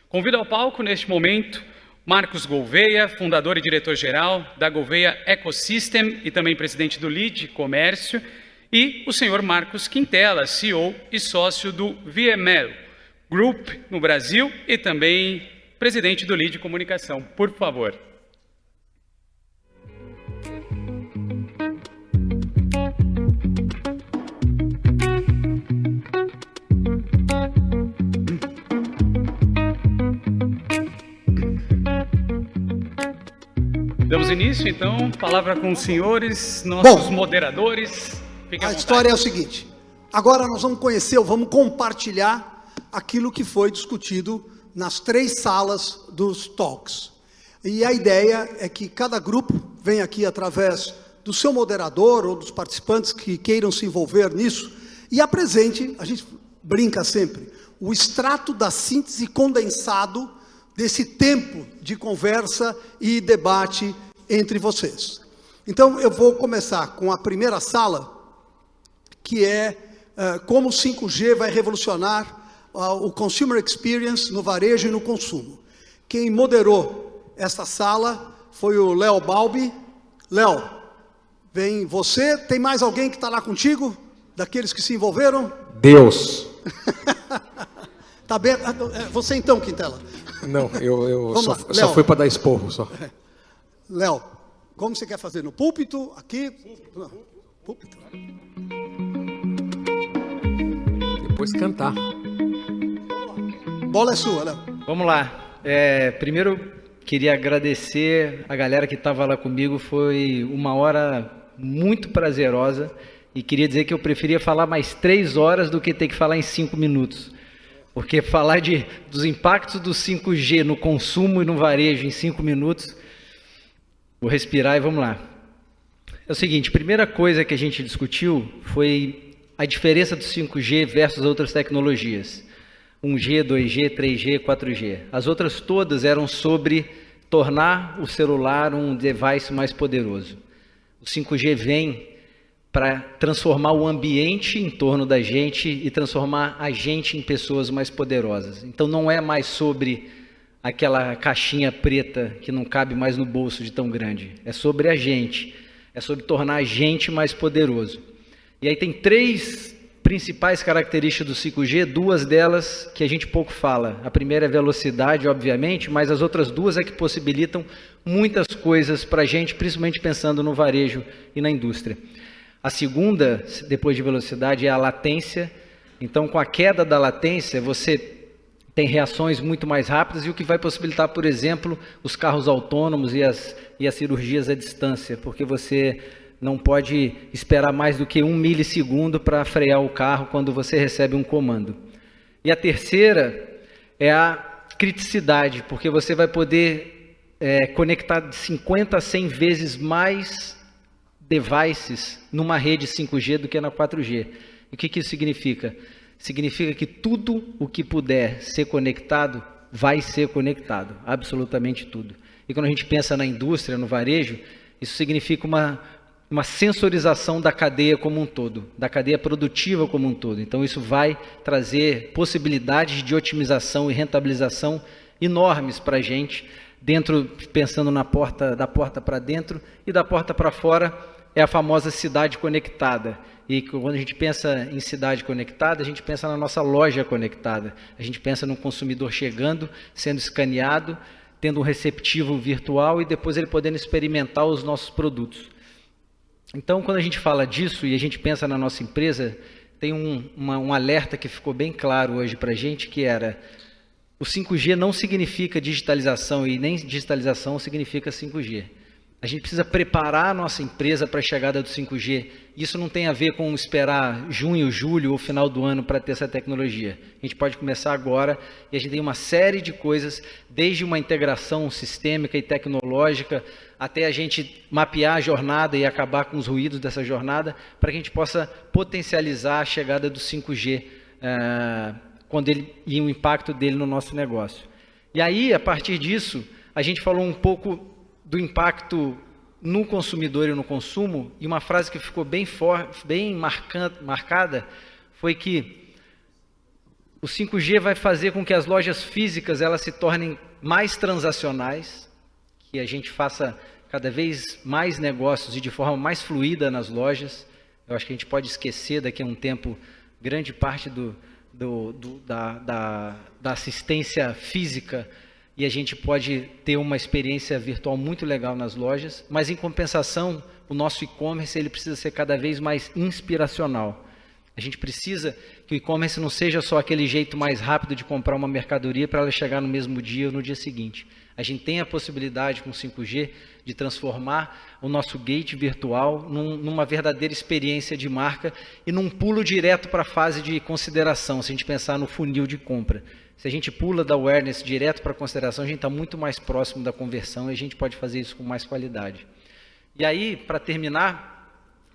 Convido ao palco, neste momento, Marcos Gouveia, fundador e diretor-geral da Gouveia Ecosystem e também presidente do LEAD Comércio, e o senhor Marcos Quintela, CEO e sócio do VML Group no Brasil e também presidente do LEAD Comunicação. Por favor. Damos início, então, palavra com os senhores, nossos moderadores. Fiquem à vontade. A história é o seguinte, agora nós vamos conhecer, vamos compartilhar aquilo que foi discutido nas 3 salas dos talks. E a ideia é que cada grupo venha aqui através do seu moderador ou dos participantes que queiram se envolver nisso e apresente, a gente brinca sempre, o extrato da síntese condensado desse tempo de conversa e debate entre vocês. Então, eu vou começar com a primeira sala, que é como o 5G vai revolucionar o Consumer Experience no varejo e no consumo. Quem moderou esta sala foi o Léo Balbi. Léo, vem você, tem mais alguém que está lá contigo? Daqueles que se envolveram? Deus! Tá bem, você então, Quintela. Não, eu só fui para dar esporro, só. Léo, como você quer fazer? No púlpito? Aqui? Púlpito. Depois cantar. Bola é sua, Léo. Vamos lá. Primeiro, queria agradecer a galera que estava lá comigo. Foi uma hora muito prazerosa. E queria dizer que eu preferia falar mais 3 horas do que ter que falar em 5 minutos. Porque falar dos impactos do 5G no consumo e no varejo em 5 minutos, vou respirar e vamos lá. É o seguinte, a primeira coisa que a gente discutiu foi a diferença do 5G versus outras tecnologias. 1G, 2G, 3G, 4G. As outras todas eram sobre tornar o celular um device mais poderoso. O 5G vem para transformar o ambiente em torno da gente e transformar a gente em pessoas mais poderosas. Então não é mais sobre aquela caixinha preta que não cabe mais no bolso de tão grande. É sobre a gente. É sobre tornar a gente mais poderoso. E aí tem 3 principais características do 5G, 2 delas que a gente pouco fala. A primeira é velocidade, obviamente, mas as outras 2 é que possibilitam muitas coisas para a gente, principalmente pensando no varejo e na indústria. A segunda, depois de velocidade, é a latência. Então, com a queda da latência, você tem reações muito mais rápidas e o que vai possibilitar, por exemplo, os carros autônomos e as cirurgias à distância, porque você não pode esperar mais do que 1 milissegundo para frear o carro quando você recebe um comando. E a terceira é a criticidade, porque você vai poder conectar de 50 a 100 vezes mais devices numa rede 5G do que na 4G. E o que isso significa? Significa que tudo o que puder ser conectado, vai ser conectado. Absolutamente tudo. E quando a gente pensa na indústria, no varejo, isso significa uma sensorização da cadeia como um todo, da cadeia produtiva como um todo. Então isso vai trazer possibilidades de otimização e rentabilização enormes para a gente, pensando da porta para dentro e da porta para fora, é a famosa cidade conectada. E quando a gente pensa em cidade conectada, a gente pensa na nossa loja conectada. A gente pensa no consumidor chegando, sendo escaneado, tendo um receptivo virtual e depois ele podendo experimentar os nossos produtos. Então, quando a gente fala disso e a gente pensa na nossa empresa, tem um alerta que ficou bem claro hoje para a gente, que era: o 5G não significa digitalização e nem digitalização significa 5G. A gente precisa preparar a nossa empresa para a chegada do 5G. Isso não tem a ver com esperar junho, julho ou final do ano para ter essa tecnologia. A gente pode começar agora e a gente tem uma série de coisas, desde uma integração sistêmica e tecnológica, até a gente mapear a jornada e acabar com os ruídos dessa jornada, para que a gente possa potencializar a chegada do 5G e o impacto dele no nosso negócio. E aí, a partir disso, a gente falou um pouco do impacto no consumidor e no consumo, e uma frase que ficou bem marcada foi que O 5G vai fazer com que as lojas físicas elas se tornem mais transacionais, que a gente faça cada vez mais negócios e de forma mais fluida nas lojas. Eu acho que a gente pode esquecer daqui a um tempo grande parte da assistência física e a gente pode ter uma experiência virtual muito legal nas lojas, mas em compensação, o nosso e-commerce ele precisa ser cada vez mais inspiracional. A gente precisa que o e-commerce não seja só aquele jeito mais rápido de comprar uma mercadoria para ela chegar no mesmo dia ou no dia seguinte. A gente tem a possibilidade com o 5G de transformar o nosso gate virtual numa verdadeira experiência de marca e num pulo direto para a fase de consideração, se a gente pensar no funil de compra. Se a gente pula da awareness direto para a consideração, a gente está muito mais próximo da conversão e a gente pode fazer isso com mais qualidade. E aí, para terminar,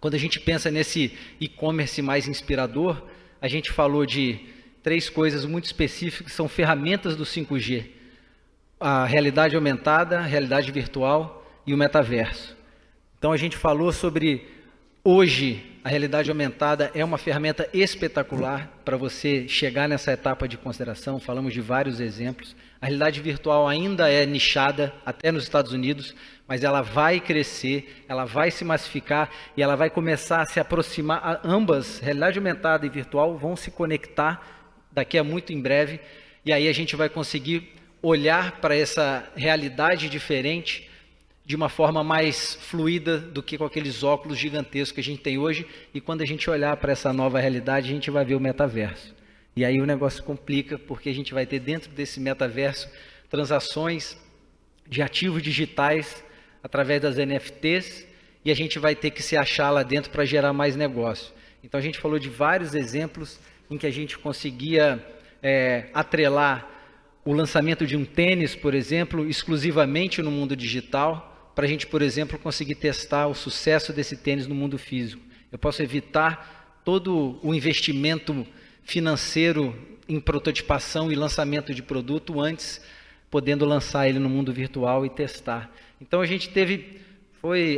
quando a gente pensa nesse e-commerce mais inspirador, a gente falou de 3 coisas muito específicas, que são ferramentas do 5G. A realidade aumentada, a realidade virtual e o metaverso. Então a gente falou sobre, hoje, a realidade aumentada é uma ferramenta espetacular para você chegar nessa etapa de consideração, falamos de vários exemplos. A realidade virtual ainda é nichada, até nos Estados Unidos, mas ela vai crescer, ela vai se massificar e ela vai começar a se aproximar, ambas, realidade aumentada e virtual, vão se conectar daqui a muito em breve, e aí a gente vai conseguir olhar para essa realidade diferente de uma forma mais fluida do que com aqueles óculos gigantescos que a gente tem hoje, e quando a gente olhar para essa nova realidade, a gente vai ver o metaverso. E aí o negócio complica, porque a gente vai ter dentro desse metaverso transações de ativos digitais através das NFTs, e a gente vai ter que se achar lá dentro para gerar mais negócio. Então a gente falou de vários exemplos em que a gente conseguia atrelar o lançamento de um tênis, por exemplo, exclusivamente no mundo digital, para a gente, por exemplo, conseguir testar o sucesso desse tênis no mundo físico. Eu posso evitar todo o investimento financeiro em prototipação e lançamento de produto antes, podendo lançar ele no mundo virtual e testar. Então a gente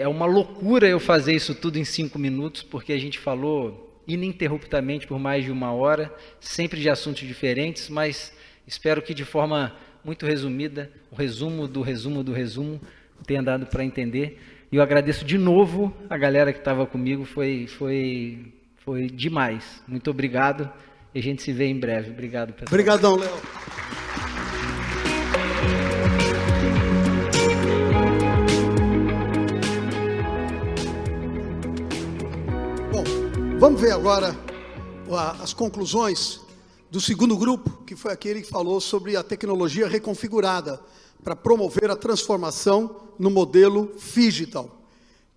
é uma loucura eu fazer isso tudo em 5 minutos, porque a gente falou ininterruptamente por mais de 1 hora, sempre de assuntos diferentes, mas espero que de forma muito resumida, o resumo do resumo do resumo, tenha dado para entender. E eu agradeço de novo a galera que estava comigo, foi demais. Muito obrigado e a gente se vê em breve. Obrigado, pessoal. Obrigadão, Léo. Bom, vamos ver agora as conclusões do segundo grupo, que foi aquele que falou sobre a tecnologia reconfigurada para promover a transformação no modelo Phygital.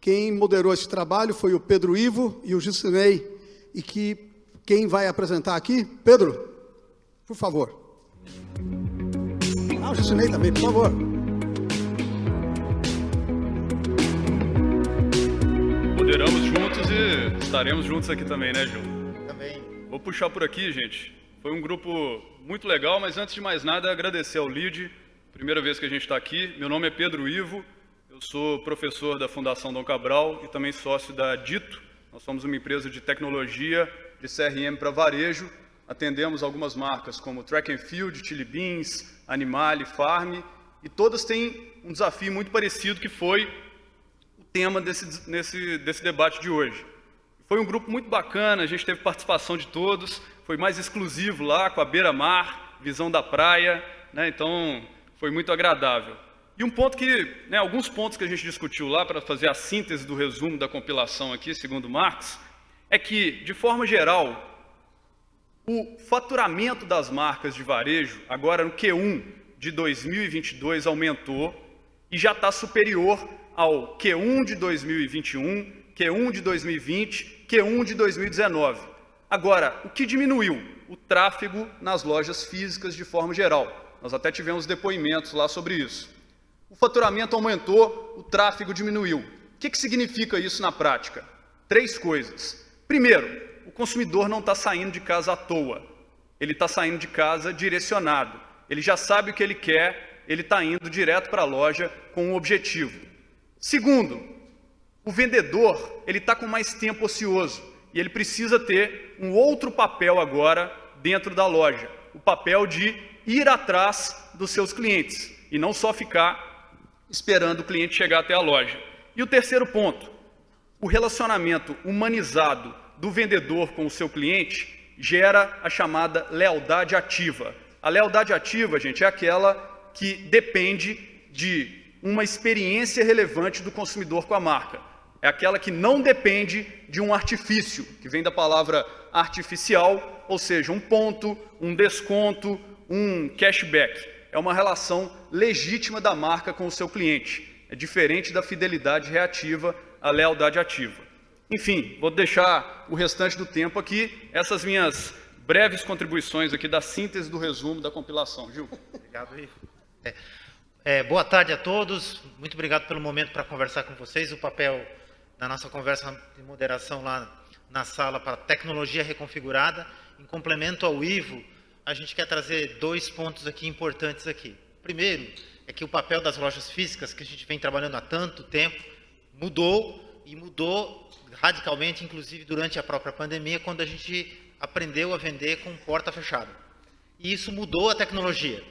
Quem moderou esse trabalho foi o Pedro Ivo e o Gisinei, e quem vai apresentar aqui? Pedro, por favor. O Gisinei também, por favor. Moderamos juntos e estaremos juntos aqui também, né, Gil? Também. Vou puxar por aqui, gente. Foi um grupo muito legal, mas antes de mais nada, agradecer ao LEAD. Primeira vez que a gente está aqui. Meu nome é Pedro Ivo, eu sou professor da Fundação Dom Cabral e também sócio da Dito. Nós somos uma empresa de tecnologia, de CRM para varejo. Atendemos algumas marcas como Track and Field, Chili Beans, Animale, Farm, e todas têm um desafio muito parecido, que foi o tema desse debate de hoje. Foi um grupo muito bacana, a gente teve participação de todos, foi mais exclusivo lá, com a beira-mar, visão da praia, né? Então foi muito agradável. E um ponto alguns pontos que a gente discutiu lá, para fazer a síntese do resumo da compilação aqui, segundo Marx, é que, de forma geral, o faturamento das marcas de varejo, agora no Q1 de 2022, aumentou e já está superior ao Q1 de 2021, Q1 de 2020, Q1 de 2019. Agora, o que diminuiu? O tráfego nas lojas físicas de forma geral. Nós até tivemos depoimentos lá sobre isso. O faturamento aumentou, o tráfego diminuiu. O que significa isso na prática? 3 coisas. Primeiro, o consumidor não está saindo de casa à toa. Ele está saindo de casa direcionado. Ele já sabe o que ele quer, ele está indo direto para a loja com um objetivo. Segundo, o vendedor está com mais tempo ocioso e ele precisa ter um outro papel agora dentro da loja. o papel de ir atrás dos seus clientes e não só ficar esperando o cliente chegar até a loja. E o terceiro ponto, o relacionamento humanizado do vendedor com o seu cliente gera a chamada lealdade ativa. A lealdade ativa, gente, é aquela que depende de uma experiência relevante do consumidor com a marca. É aquela que não depende de um artifício, que vem da palavra artificial, ou seja, um ponto, um desconto, um cashback. É uma relação legítima da marca com o seu cliente. É diferente da fidelidade reativa, a lealdade ativa. Enfim, vou deixar o restante do tempo aqui, essas minhas breves contribuições aqui da síntese do resumo da compilação. Gil. Obrigado, Ivo. Boa tarde a todos, muito obrigado pelo momento para conversar com vocês. O papel da nossa conversa de moderação lá na sala para tecnologia reconfigurada. Em complemento ao Ivo, a gente quer trazer 2 pontos aqui importantes aqui. Primeiro, é que o papel das lojas físicas, que a gente vem trabalhando há tanto tempo, mudou e mudou radicalmente, inclusive durante a própria pandemia, quando a gente aprendeu a vender com porta fechada. E isso mudou a tecnologia.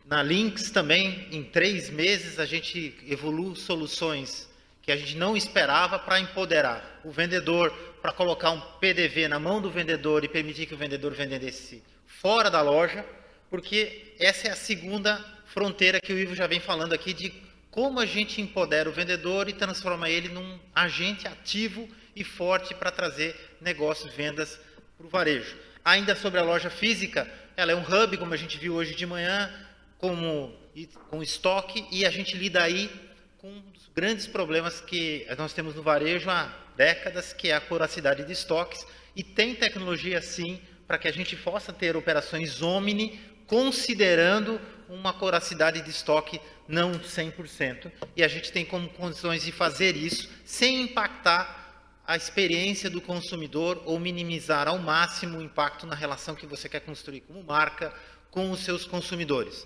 Na Lynx também, em 3 meses, a gente evoluiu soluções que a gente não esperava para empoderar o vendedor, para colocar um PDV na mão do vendedor e permitir que o vendedor vendesse fora da loja, porque essa é a segunda fronteira que o Ivo já vem falando aqui de como a gente empodera o vendedor e transforma ele num agente ativo e forte para trazer negócios, vendas para o varejo. Ainda sobre a loja física, ela é um hub, como a gente viu hoje de manhã, com estoque, e a gente lida aí com um dos grandes problemas que nós temos no varejo há décadas, que é a voracidade de estoques, e tem tecnologia sim para que a gente possa ter operações omni, considerando uma voracidade de estoque não 100%, e a gente tem como condições de fazer isso sem impactar a experiência do consumidor ou minimizar ao máximo o impacto na relação que você quer construir como marca com os seus consumidores.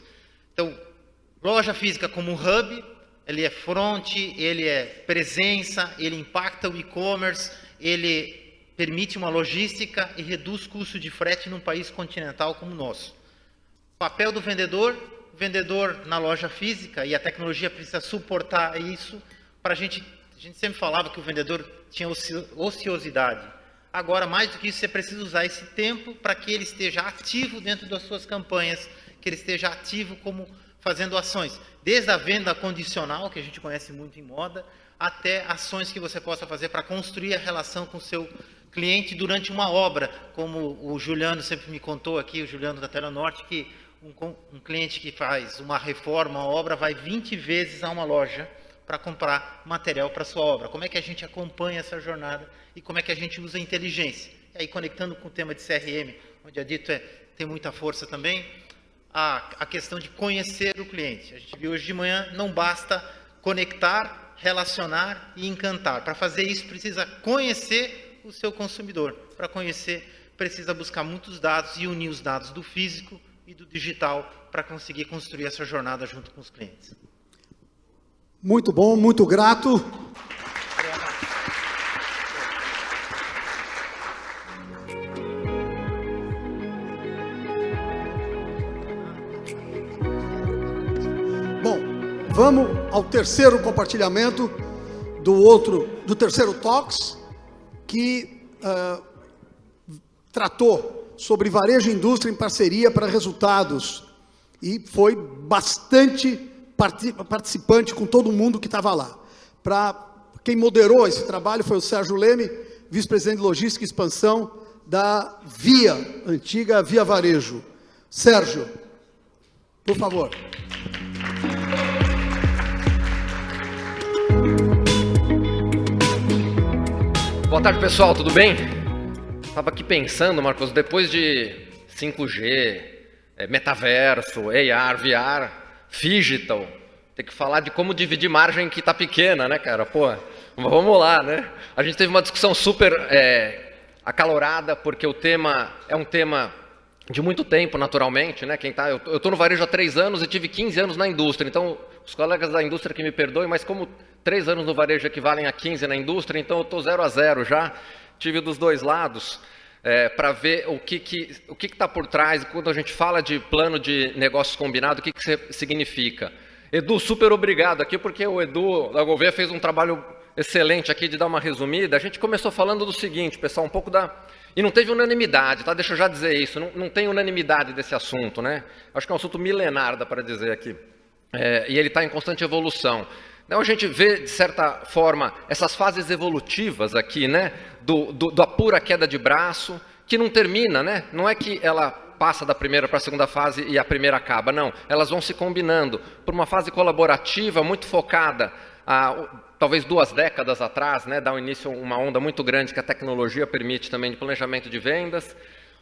Então, loja física como um hub, ele é front, ele é presença, ele impacta o e-commerce, ele permite uma logística e reduz custo de frete num país continental como o nosso. O papel do vendedor na loja física, e a tecnologia precisa suportar isso, para a gente sempre falava que o vendedor tinha ociosidade. Agora, mais do que isso, você precisa usar esse tempo para que ele esteja ativo dentro das suas campanhas, que ele esteja ativo como fazendo ações, desde a venda condicional, que a gente conhece muito em moda, até ações que você possa fazer para construir a relação com o seu cliente durante uma obra, como o Juliano sempre me contou aqui, o Juliano da Telenorte, que um cliente que faz uma reforma, uma obra, vai 20 vezes a uma loja para comprar material para sua obra. Como é que a gente acompanha essa jornada e como é que a gente usa a inteligência? E aí, conectando com o tema de CRM, onde a Dito tem muita força também, a questão de conhecer o cliente. A gente viu hoje de manhã, não basta conectar, relacionar e encantar. Para fazer isso, precisa conhecer o seu consumidor. Para conhecer, precisa buscar muitos dados e unir os dados do físico e do digital para conseguir construir essa jornada junto com os clientes. Muito bom, muito grato. Bom, vamos ao terceiro compartilhamento do terceiro Talks, que tratou sobre varejo e indústria em parceria para resultados, e foi bastante participante com todo mundo que estava lá. Quem moderou esse trabalho foi o Sérgio Leme, vice-presidente de Logística e Expansão da Via, antiga Via Varejo. Sérgio, por favor. Boa tarde, pessoal, tudo bem? Estava aqui pensando, Marcos, depois de 5G, metaverso, AR, VR, Phygital, tem que falar de como dividir margem que está pequena, né, cara? Pô, vamos lá, né? A gente teve uma discussão super acalorada, porque o tema é um tema de muito tempo, naturalmente, né? Eu estou no varejo há 3 anos e tive 15 anos na indústria, então os colegas da indústria que me perdoem, mas como 3 anos no varejo equivalem a 15 na indústria, então eu estou 0 a 0 já, tive dos 2 lados. para ver o que está por trás, quando a gente fala de plano de negócios combinado, o que significa. Edu, super obrigado aqui, porque o Edu da Gouveia fez um trabalho excelente aqui de dar uma resumida. A gente começou falando do seguinte, pessoal, um pouco da... E não teve unanimidade, tá? Deixa eu já dizer isso, não tem unanimidade desse assunto, né? Acho que é um assunto milenar, dá para dizer aqui. E ele está em constante evolução. Então a gente vê, de certa forma, essas fases evolutivas aqui, né? Da pura queda de braço, que não termina, né? Não é que ela passa da primeira para a segunda fase e a primeira acaba, não. Elas vão se combinando por uma fase colaborativa muito focada talvez 2 décadas atrás, né, dá início a uma onda muito grande que a tecnologia permite também de planejamento de vendas,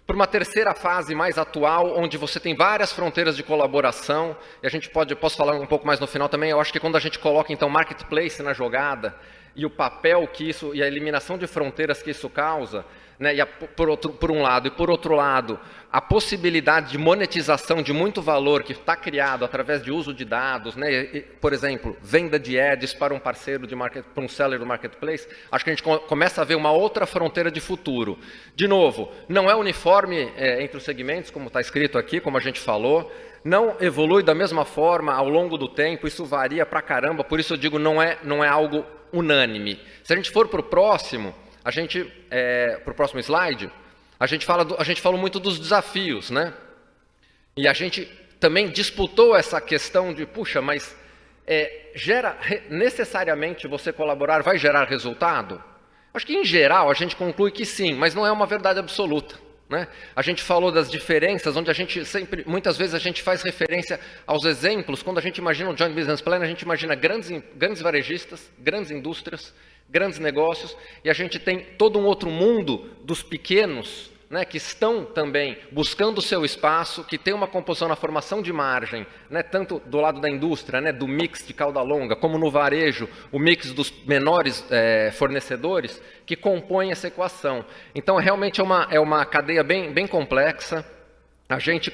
por uma terceira fase mais atual, onde você tem várias fronteiras de colaboração, e a gente posso falar um pouco mais no final também, eu acho que quando a gente coloca então marketplace na jogada, e o papel que isso, e a eliminação de fronteiras que isso causa, né, por um lado, e por outro lado, a possibilidade de monetização de muito valor que está criado através de uso de dados, né, por exemplo, venda de ads para um parceiro para um seller do marketplace, acho que a gente começa a ver uma outra fronteira de futuro. De novo, não é uniforme entre os segmentos, como está escrito aqui, como a gente falou, não evolui da mesma forma ao longo do tempo, isso varia pra caramba, por isso eu digo não é algo unânime. Se a gente for para o próximo, para o próximo slide, a gente falou muito dos desafios, né? E a gente também disputou essa questão de, puxa, mas necessariamente você colaborar vai gerar resultado? Acho que em geral a gente conclui que sim, mas não é uma verdade absoluta, né? A gente falou das diferenças, onde a gente muitas vezes a gente faz referência aos exemplos, quando a gente imagina um Joint Business Plan, a gente imagina grandes varejistas, grandes indústrias, grandes negócios, e a gente tem todo um outro mundo dos pequenos, né, que estão também buscando o seu espaço, que tem uma composição na formação de margem, né, tanto do lado da indústria, né, do mix de cauda longa, como no varejo, o mix dos menores fornecedores, que compõem essa equação. Então, realmente é uma cadeia bem complexa. A gente,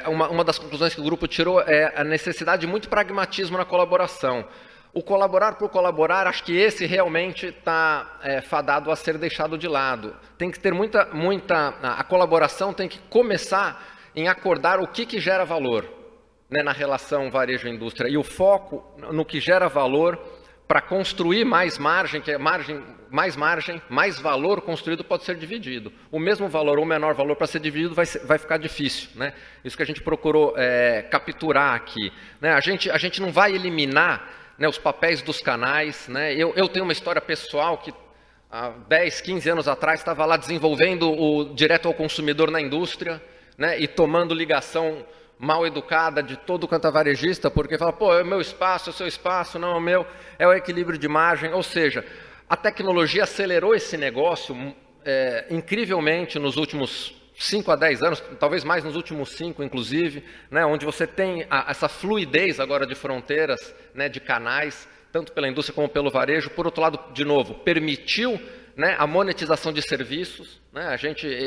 uma das conclusões que o grupo tirou é a necessidade de muito pragmatismo na colaboração. O colaborar por colaborar, acho que esse realmente está fadado a ser deixado de lado. Tem que ter a colaboração tem que começar em acordar o que gera valor, né, na relação varejo-indústria. E o foco no que gera valor para construir mais margem, mais valor construído pode ser dividido. O mesmo valor ou menor valor para ser dividido vai ficar difícil, né? Isso que a gente procurou capturar aqui, né? A gente não vai eliminar, né, os papéis dos canais, né? Eu tenho uma história pessoal que há 10, 15 anos atrás estava lá desenvolvendo o direto ao consumidor na indústria, né, e tomando ligação mal educada de todo quanto é varejista, porque fala, pô, é o meu espaço, é o seu espaço, não é o meu, é o equilíbrio de margem. Ou seja, a tecnologia acelerou esse negócio incrivelmente nos últimos 5 a 10 anos, talvez mais nos últimos 5, inclusive, né, onde você tem essa fluidez agora de fronteiras, né, de canais, tanto pela indústria como pelo varejo. Por outro lado, de novo, permitiu, né, a monetização de serviços, né?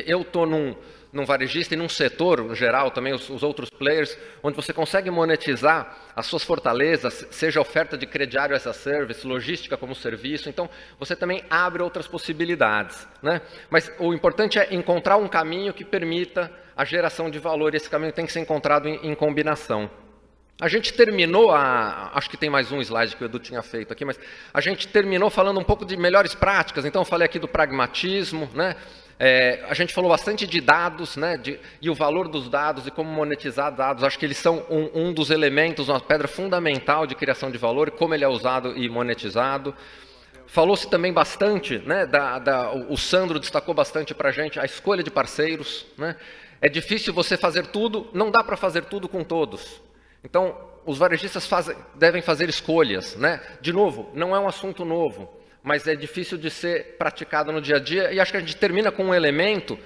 Eu estou num varejista e num setor, no geral, também os outros players, onde você consegue monetizar as suas fortalezas, seja oferta de crediário as a service, logística como serviço, então você também abre outras possibilidades, né? Mas o importante é encontrar um caminho que permita a geração de valor, e esse caminho tem que ser encontrado em combinação. A gente terminou, acho que tem mais um slide que o Edu tinha feito aqui, mas a gente terminou falando um pouco de melhores práticas, então eu falei aqui do pragmatismo, né? A gente falou bastante de dados, né, e o valor dos dados e como monetizar dados. Acho que eles são um dos elementos, uma pedra fundamental de criação de valor, e como ele é usado e monetizado. Falou-se também bastante, né, o Sandro destacou bastante para a gente a escolha de parceiros, né? É difícil você fazer tudo, não dá para fazer tudo com todos. Então, os varejistas devem fazer escolhas, né? De novo, não é um assunto novo, mas é difícil de ser praticado no dia a dia, e acho que a gente termina com um elemento,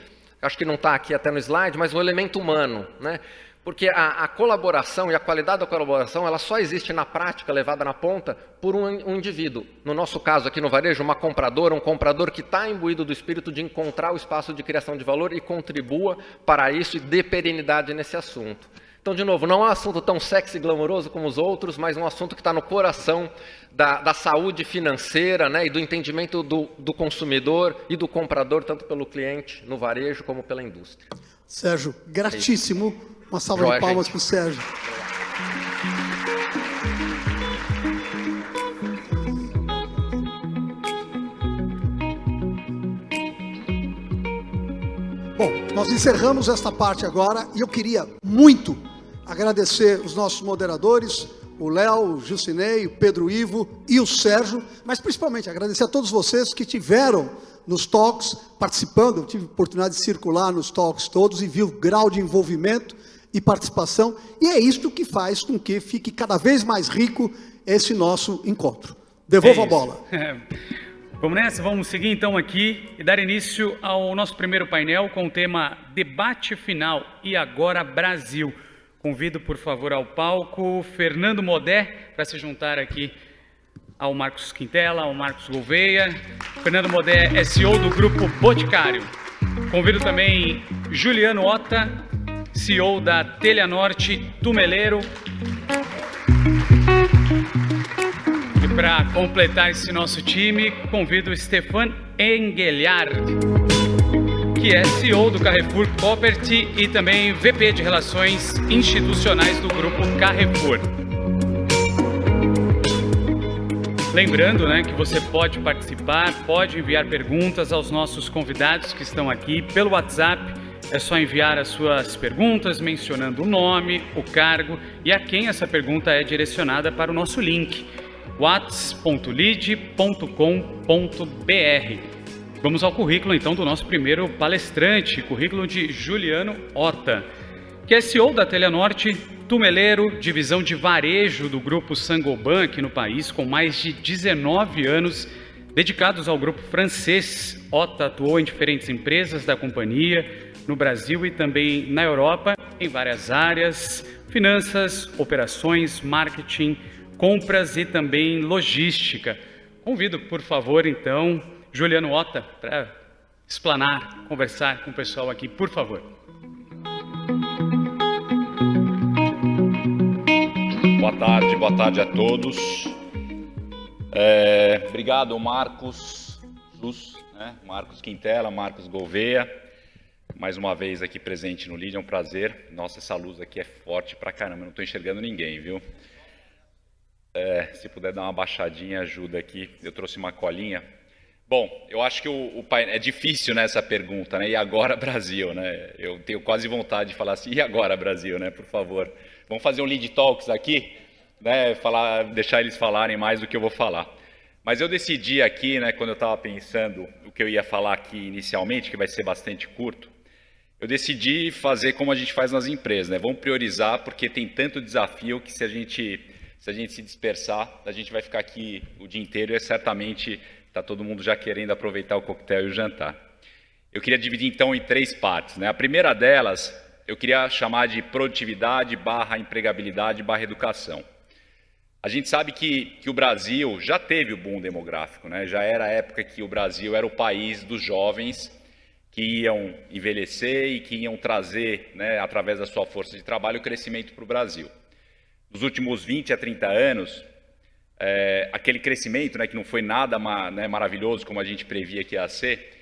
acho que não está aqui até no slide, mas um elemento humano, né? Porque a colaboração e a qualidade da colaboração, ela só existe na prática, levada na ponta, por um indivíduo. No nosso caso aqui no varejo, um comprador que está imbuído do espírito de encontrar o espaço de criação de valor e contribua para isso e dê perenidade nesse assunto. Então, de novo, não é um assunto tão sexy e glamouroso como os outros, mas um assunto que está no coração da saúde financeira, né, e do entendimento do consumidor e do comprador, tanto pelo cliente no varejo como pela indústria. Sérgio, gratíssimo. Uma salva de palmas para o Sérgio. Bom, nós encerramos esta parte agora e eu queria muito agradecer os nossos moderadores, o Léo, o Gilcinei, o Pedro Ivo e o Sérgio, mas principalmente agradecer a todos vocês que tiveram nos talks participando. Eu tive a oportunidade de circular nos talks todos e vi o grau de envolvimento e participação, e é isto que faz com que fique cada vez mais rico esse nosso encontro. Devolvo a bola. Vamos nessa? Vamos seguir então aqui e dar início ao nosso primeiro painel com o tema Debate Final e Agora Brasil. Convido, por favor, ao palco Fernando Modé para se juntar aqui ao Marcos Quintela, ao Marcos Gouveia. Fernando Modé é CEO do Grupo Boticário. Convido também Juliano Otta, CEO da Telha Norte Tumeleiro. E para completar esse nosso time, convido Stefan Engelhard, que é CEO do Carrefour Property e também VP de Relações Institucionais do Grupo Carrefour. Lembrando, né, que você pode participar, pode enviar perguntas aos nossos convidados que estão aqui pelo WhatsApp. É só enviar as suas perguntas mencionando o nome, o cargo e a quem essa pergunta é direcionada para o nosso link, whats.lid.com.br. Vamos ao currículo, então, do nosso primeiro palestrante, currículo de Juliano Otta, que é CEO da Telha Norte Tumeleiro, divisão de varejo do Grupo Saint-Gobain aqui no país, com mais de 19 anos dedicados ao grupo francês. Otta atuou em diferentes empresas da companhia, no Brasil e também na Europa, em várias áreas, finanças, operações, marketing, compras e também logística. Convido, por favor, então, Juliano Otta, para explanar, conversar com o pessoal aqui, por favor. Boa tarde a todos. Obrigado, Marcos Quintela, Marcos Gouveia, mais uma vez aqui presente no LID, é um prazer. Nossa, essa luz aqui é forte pra caramba, eu não estou enxergando ninguém, viu? Se puder dar uma baixadinha, ajuda aqui. Eu trouxe uma colinha. Bom, eu acho que é difícil, né, essa pergunta, né? E agora, Brasil, né? Eu tenho quase vontade de falar assim, e agora, Brasil, né? Por favor. Vamos fazer um lead talks aqui, né? Deixar eles falarem mais do que eu vou falar. Mas eu decidi aqui, né, quando eu estava pensando o que eu ia falar aqui inicialmente, que vai ser bastante curto, eu decidi fazer como a gente faz nas empresas, né? Vamos priorizar, porque tem tanto desafio que se a gente se dispersar, a gente vai ficar aqui o dia inteiro e certamente está todo mundo já querendo aproveitar o coquetel e o jantar. Eu queria dividir então em 3 partes, né? A primeira delas, eu queria chamar de produtividade / empregabilidade / educação. A gente sabe que o Brasil já teve o boom demográfico, né? Já era a época que o Brasil era o país dos jovens que iam envelhecer e que iam trazer, né, através da sua força de trabalho, o crescimento para o Brasil. Nos últimos 20 a 30 anos, aquele crescimento, né, que não foi nada maravilhoso como a gente previa que ia ser,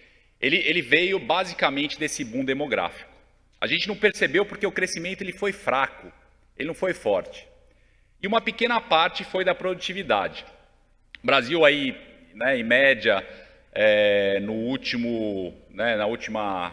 ele veio basicamente desse boom demográfico. A gente não percebeu porque o crescimento ele foi fraco, ele não foi forte. E uma pequena parte foi da produtividade. O Brasil aí, né, em média, na última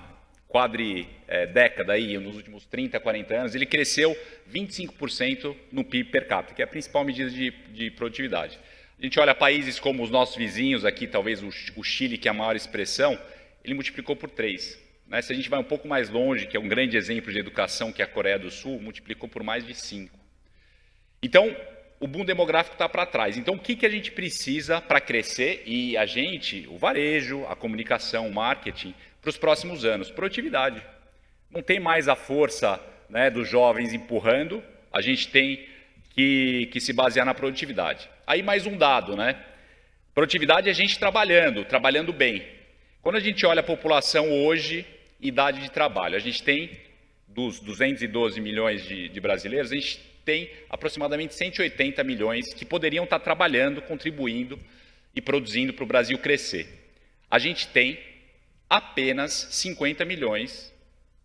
década, nos últimos 30, 40 anos, ele cresceu 25% no PIB per capita, que é a principal medida de produtividade. A gente olha países como os nossos vizinhos aqui, talvez o Chile, que é a maior expressão, ele multiplicou por 3. Né? Se a gente vai um pouco mais longe, que é um grande exemplo de educação, que é a Coreia do Sul, multiplicou por mais de 5. Então, o boom demográfico está para trás. Então, o que a gente precisa para crescer? E a gente, o varejo, a comunicação, o marketing, para os próximos anos? Produtividade. Não tem mais a força, né, dos jovens empurrando, a gente tem que se basear na produtividade. Aí mais um dado, né? Produtividade é a gente trabalhando bem. Quando a gente olha a população hoje, idade de trabalho, a gente tem dos 212 milhões de brasileiros, a gente tem aproximadamente 180 milhões que poderiam estar trabalhando, contribuindo e produzindo para o Brasil crescer. A gente tem apenas 50 milhões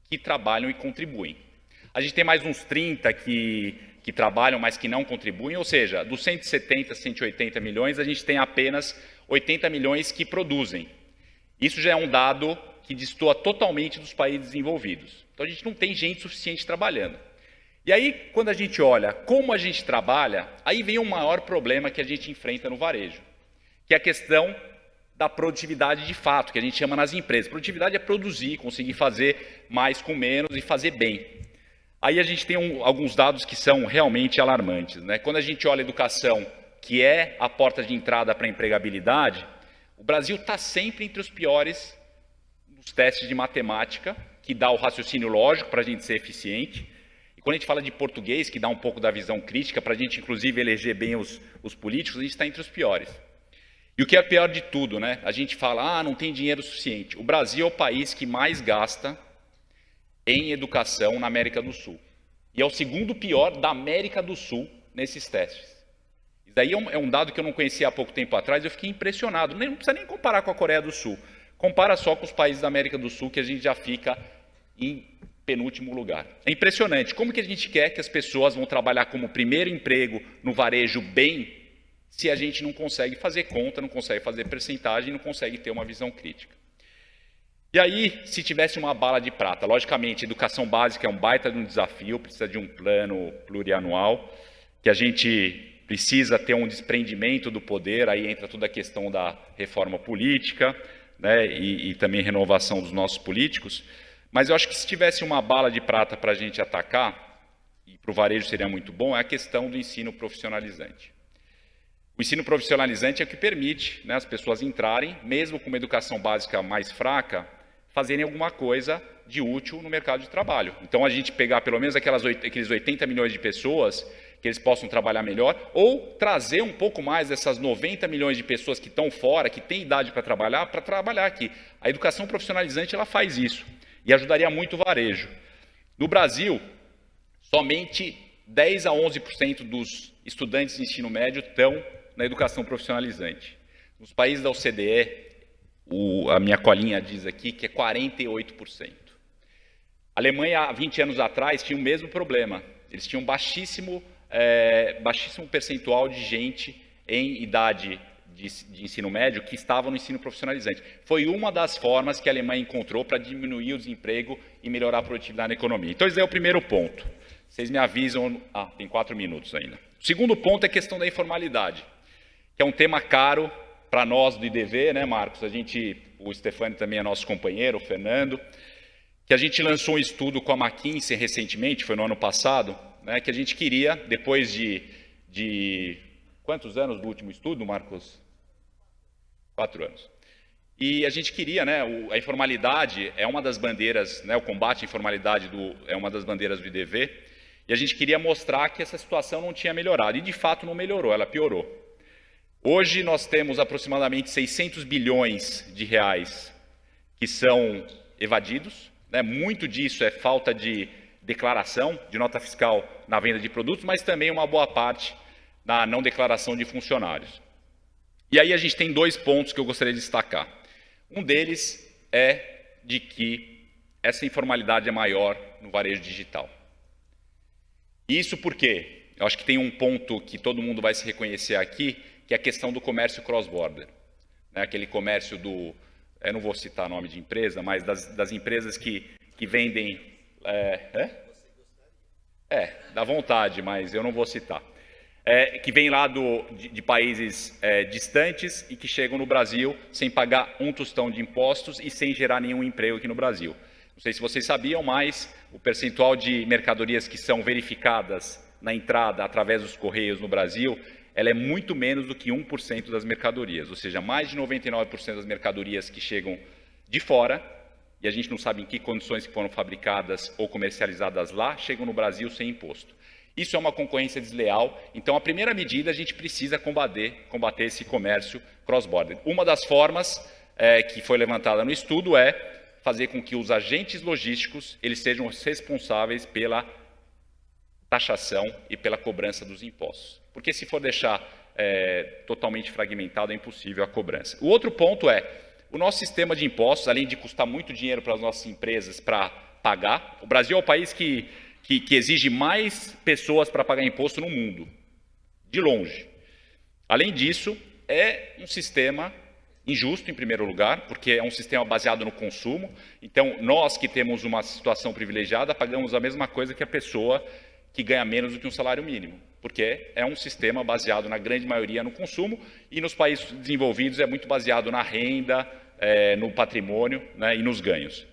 que trabalham e contribuem. A gente tem mais uns 30 que trabalham, mas que não contribuem, ou seja, dos 170, 180 milhões, a gente tem apenas 80 milhões que produzem. Isso já é um dado que destoa totalmente dos países desenvolvidos. Então, a gente não tem gente suficiente trabalhando. E aí, quando a gente olha como a gente trabalha, aí vem o maior problema que a gente enfrenta no varejo, que é a questão da produtividade de fato, que a gente chama nas empresas. Produtividade é produzir, conseguir fazer mais com menos e fazer bem. Aí a gente tem alguns dados que são realmente alarmantes, né? Quando a gente olha a educação, que é a porta de entrada para a empregabilidade, o Brasil está sempre entre os piores nos testes de matemática, que dá o raciocínio lógico para a gente ser eficiente. E quando a gente fala de português, que dá um pouco da visão crítica, para a gente inclusive eleger bem os políticos, a gente está entre os piores. E o que é pior de tudo, né? A gente fala, não tem dinheiro suficiente. O Brasil é o país que mais gasta em educação na América do Sul. E é o segundo pior da América do Sul nesses testes. Isso daí é um dado que eu não conhecia há pouco tempo atrás, eu fiquei impressionado. Não precisa nem comparar com a Coreia do Sul. Compara só com os países da América do Sul, que a gente já fica em penúltimo lugar. É impressionante. Como que a gente quer que as pessoas vão trabalhar como primeiro emprego no varejo bem, se a gente não consegue fazer conta, não consegue fazer percentagem, não consegue ter uma visão crítica. E aí, se tivesse uma bala de prata, logicamente, educação básica é um baita de um desafio, precisa de um plano plurianual, que a gente precisa ter um desprendimento do poder, aí entra toda a questão da reforma política, né, e também renovação dos nossos políticos, mas eu acho que se tivesse uma bala de prata para a gente atacar, e para o varejo seria muito bom, é a questão do ensino profissionalizante. O ensino profissionalizante é o que permite, né, as pessoas entrarem, mesmo com uma educação básica mais fraca, fazerem alguma coisa de útil no mercado de trabalho. Então, a gente pegar pelo menos aqueles 80 milhões de pessoas, que eles possam trabalhar melhor, ou trazer um pouco mais dessas 90 milhões de pessoas que estão fora, que têm idade para trabalhar aqui. A educação profissionalizante ela faz isso, e ajudaria muito o varejo. No Brasil, somente 10 a 11% dos estudantes de ensino médio estão na educação profissionalizante. Nos países da OCDE, a minha colinha diz aqui que é 48%. A Alemanha, há 20 anos atrás, tinha o mesmo problema. Eles tinham baixíssimo percentual de gente em idade de ensino médio que estava no ensino profissionalizante. Foi uma das formas que a Alemanha encontrou para diminuir o desemprego e melhorar a produtividade na economia. Então, esse é o primeiro ponto. Vocês me avisam... tem 4 minutos ainda. O segundo ponto é a questão da informalidade, que é um tema caro para nós do IDV, né, Marcos? O Stefani também é nosso companheiro, o Fernando, que a gente lançou um estudo com a McKinsey recentemente, foi no ano passado, né, que a gente queria, depois de quantos anos do último estudo, Marcos? 4 anos. E a gente queria, né, a informalidade é uma das bandeiras, né, o combate à informalidade é uma das bandeiras do IDV, e a gente queria mostrar que essa situação não tinha melhorado, e de fato não melhorou, ela piorou. Hoje nós temos aproximadamente 600 bilhões de reais que são evadidos, né? Muito disso é falta de declaração de nota fiscal na venda de produtos, mas também uma boa parte na não declaração de funcionários. E aí a gente tem 2 pontos que eu gostaria de destacar. Um deles é de que essa informalidade é maior no varejo digital. Isso porque eu acho que tem um ponto que todo mundo vai se reconhecer aqui, que é a questão do comércio cross-border, né? Aquele comércio eu não vou citar nome de empresa, mas das empresas que vendem... dá vontade, mas eu não vou citar. Que vem lá de países distantes e que chegam no Brasil sem pagar um tostão de impostos e sem gerar nenhum emprego aqui no Brasil. Não sei se vocês sabiam, mas o percentual de mercadorias que são verificadas na entrada através dos Correios no Brasil, ela é muito menos do que 1% das mercadorias, ou seja, mais de 99% das mercadorias que chegam de fora, e a gente não sabe em que condições que foram fabricadas ou comercializadas lá, chegam no Brasil sem imposto. Isso é uma concorrência desleal, então a primeira medida a gente precisa combater esse comércio cross-border. Uma das formas que foi levantada no estudo é fazer com que os agentes logísticos eles sejam os responsáveis pela taxação e pela cobrança dos impostos. Porque se for deixar totalmente fragmentado, é impossível a cobrança. O outro ponto é, o nosso sistema de impostos, além de custar muito dinheiro para as nossas empresas para pagar, o Brasil é o país que exige mais pessoas para pagar imposto no mundo, de longe. Além disso, é um sistema injusto, em primeiro lugar, porque é um sistema baseado no consumo. Então, nós que temos uma situação privilegiada, pagamos a mesma coisa que a pessoa que ganha menos do que um salário mínimo, porque é um sistema baseado, na grande maioria, no consumo, e nos países desenvolvidos é muito baseado na renda, no patrimônio, né, e nos ganhos.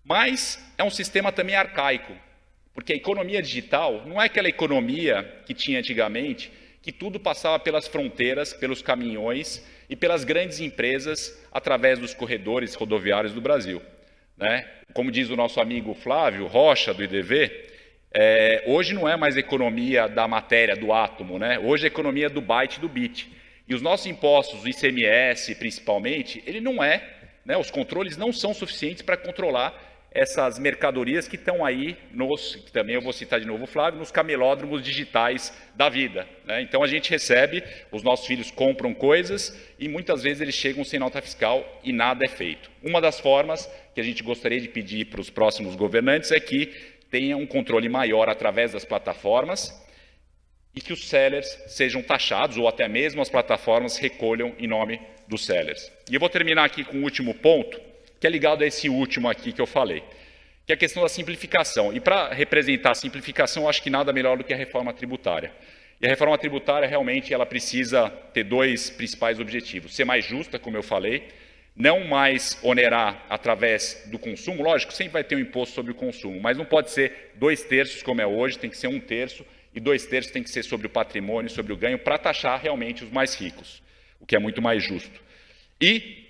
Mas é um sistema também arcaico, porque a economia digital não é aquela economia que tinha antigamente, que tudo passava pelas fronteiras, pelos caminhões e pelas grandes empresas através dos corredores rodoviários do Brasil, né? Como diz o nosso amigo Flávio Rocha, do IDV, hoje não é mais economia da matéria, do átomo, né? Hoje é economia do byte e do bit. E os nossos impostos, o ICMS principalmente, ele não né? Os controles não são suficientes para controlar essas mercadorias que estão aí, que também eu vou citar de novo o Flávio, nos camelódromos digitais da vida, né? Então a gente recebe, os nossos filhos compram coisas e muitas vezes eles chegam sem nota fiscal e nada é feito. Uma das formas que a gente gostaria de pedir para os próximos governantes é que tenha um controle maior através das plataformas e que os sellers sejam taxados, ou até mesmo as plataformas recolham em nome dos sellers. E eu vou terminar aqui com o último ponto, que é ligado a esse último aqui que eu falei, que é a questão da simplificação. E para representar a simplificação, eu acho que nada melhor do que a reforma tributária. E a reforma tributária, realmente, ela precisa ter dois principais objetivos. Ser mais justa, como eu falei, não mais onerar através do consumo. Lógico, sempre vai ter um imposto sobre o consumo, mas não pode ser 2/3 como é hoje, tem que ser 1/3, e 2/3 tem que ser sobre o patrimônio, sobre o ganho, para taxar realmente os mais ricos, o que é muito mais justo. E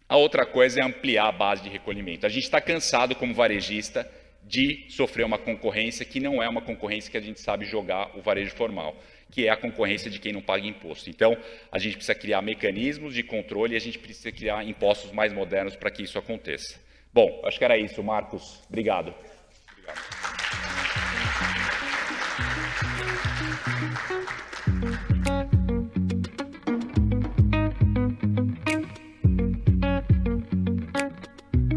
a outra coisa é ampliar a base de recolhimento. A gente está cansado, como varejista, de sofrer uma concorrência que não é uma concorrência que a gente sabe jogar o varejo formal, que é a concorrência de quem não paga imposto. Então, a gente precisa criar mecanismos de controle e a gente precisa criar impostos mais modernos para que isso aconteça. Bom, acho que era isso, Marcos. Obrigado.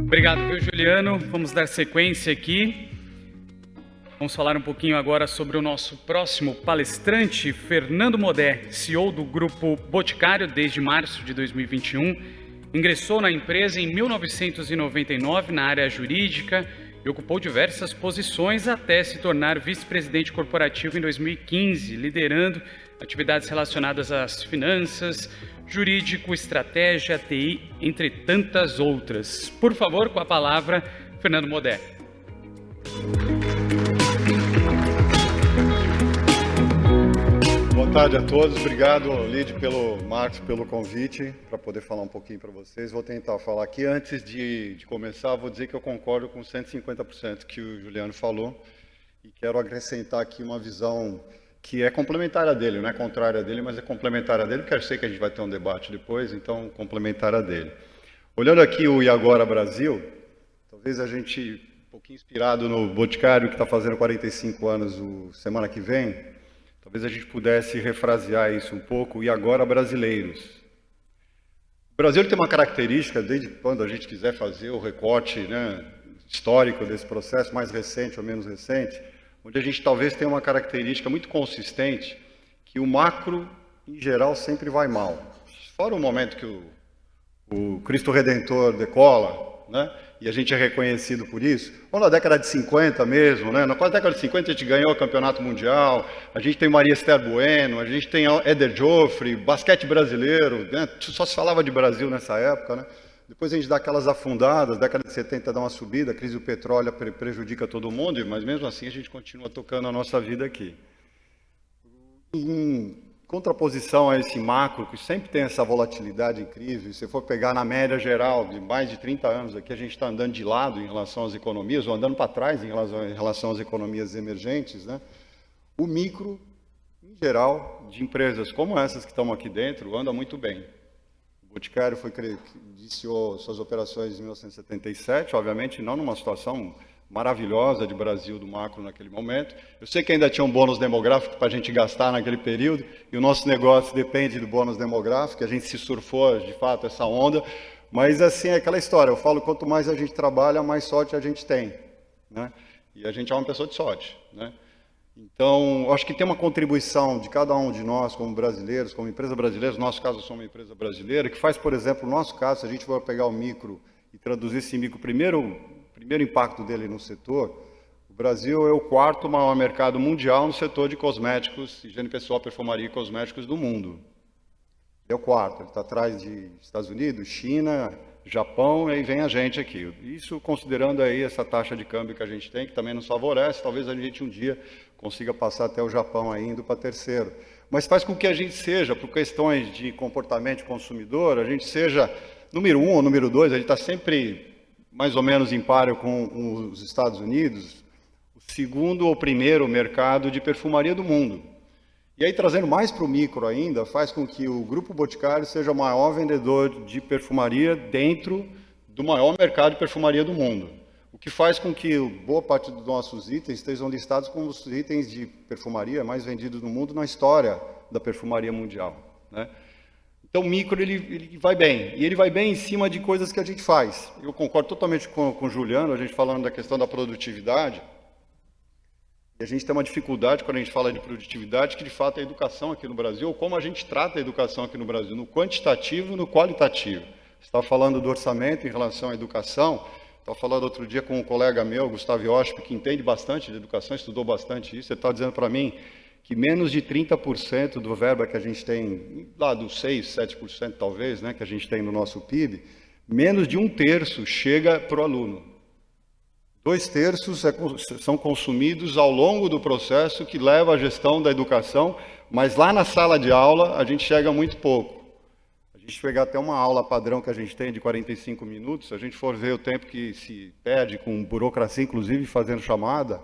Obrigado, viu, Juliano? Vamos dar sequência aqui. Vamos falar um pouquinho agora sobre o nosso próximo palestrante, Fernando Modé, CEO do Grupo Boticário desde março de 2021. Ingressou na empresa em 1999 na área jurídica e ocupou diversas posições até se tornar vice-presidente corporativo em 2015, liderando atividades relacionadas às finanças, jurídico, estratégia, TI, entre tantas outras. Por favor, com a palavra, Fernando Modé. Boa tarde a todos. Obrigado, Lid, Marcos, pelo convite para poder falar um pouquinho para vocês. Vou tentar falar aqui. Antes de começar, vou dizer que eu concordo com 150% que o Juliano falou e quero acrescentar aqui uma visão que é complementar dele, não é contrária dele, mas é complementar dele, porque eu sei que a gente vai ter um debate depois, então complementar dele. Olhando aqui o E Agora Brasil, talvez a gente, um pouquinho inspirado no Boticário, que está fazendo 45 anos semana que vem, talvez a gente pudesse refrasear isso um pouco, E Agora Brasileiros. O Brasil tem uma característica, desde quando a gente quiser fazer o recorte, né, histórico desse processo, mais recente ou menos recente, onde a gente talvez tenha uma característica muito consistente, que o macro, em geral, sempre vai mal. Fora o momento que o Cristo Redentor decola, né? E a gente é reconhecido por isso, ou na década de 50 mesmo, né? Na década de 50 a gente ganhou o Campeonato Mundial, a gente tem Maria Esther Bueno, a gente tem Éder Joffre, basquete brasileiro, né? Só se falava de Brasil nessa época, né? Depois a gente dá aquelas afundadas, década de 70 dá uma subida, a crise do petróleo prejudica todo mundo, mas mesmo assim a gente continua tocando a nossa vida aqui. Em contraposição a esse macro, que sempre tem essa volatilidade incrível, se você for pegar na média geral de mais de 30 anos aqui, a gente está andando de lado em relação às economias, ou andando para trás em relação às economias emergentes, né? O micro, em geral, de empresas como essas que estão aqui dentro, anda muito bem. O Boticário iniciou suas operações em 1977, obviamente não numa situação maravilhosa de Brasil, do macro naquele momento. Eu sei que ainda tinha um bônus demográfico para a gente gastar naquele período, e o nosso negócio depende do bônus demográfico, a gente se surfou, de fato, essa onda, mas assim, é aquela história, eu falo, quanto mais a gente trabalha, mais sorte a gente tem, né? E a gente é uma pessoa de sorte, né? Então, acho que tem uma contribuição de cada um de nós, como brasileiros, como empresa brasileira, no nosso caso, eu sou uma empresa brasileira, que faz, por exemplo, no nosso caso, se a gente for pegar o micro e traduzir esse micro, o primeiro impacto dele no setor, o Brasil é o 4º maior mercado mundial no setor de cosméticos, higiene pessoal, perfumaria e cosméticos do mundo. Ele é o 4º, ele está atrás de Estados Unidos, China, Japão, e aí vem a gente aqui. Isso considerando aí essa taxa de câmbio que a gente tem, que também nos favorece, talvez a gente um dia consiga passar até o Japão aí, indo para terceiro. Mas faz com que a gente seja, por questões de comportamento consumidor, a gente seja número 1 ou número 2, a gente está sempre mais ou menos em páreo com os Estados Unidos, o 2º ou 1º mercado de perfumaria do mundo. E aí, trazendo mais para o micro ainda, faz com que o Grupo Boticário seja o maior vendedor de perfumaria dentro do maior mercado de perfumaria do mundo. O que faz com que boa parte dos nossos itens estejam listados como os itens de perfumaria mais vendidos no mundo na história da perfumaria mundial, né? Então, o micro, ele vai bem. E ele vai bem em cima de coisas que a gente faz. Eu concordo totalmente com o Juliano, a gente falando da questão da produtividade. E a gente tem uma dificuldade quando a gente fala de produtividade, que de fato é a educação aqui no Brasil, ou como a gente trata a educação aqui no Brasil, no quantitativo e no qualitativo. Você estava falando do orçamento em relação à educação, estava falando outro dia com um colega meu, Gustavo Iosp, que entende bastante de educação, estudou bastante isso, ele estava dizendo para mim que menos de 30% do verba que a gente tem, lá dos 6%, 7% talvez, né, que a gente tem no nosso PIB, menos de 1/3 chega para o aluno. 2/3 são consumidos ao longo do processo que leva à gestão da educação, mas lá na sala de aula a gente chega muito pouco. A gente pegar até uma aula padrão que a gente tem de 45 minutos, se a gente for ver o tempo que se perde com burocracia, inclusive fazendo chamada,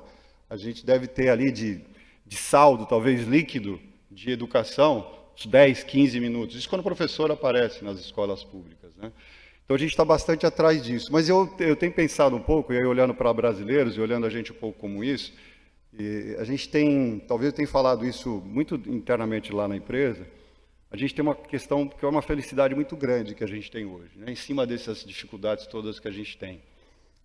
a gente deve ter ali de saldo, talvez líquido, de educação, uns 10, 15 minutos. Isso quando o professor aparece nas escolas públicas, né? Então, a gente está bastante atrás disso. Mas eu tenho pensado um pouco, e aí olhando para brasileiros e olhando a gente um pouco como isso, e a gente tem, talvez eu tenha falado isso muito internamente lá na empresa, a gente tem uma questão que é uma felicidade muito grande que a gente tem hoje, né, em cima dessas dificuldades todas que a gente tem.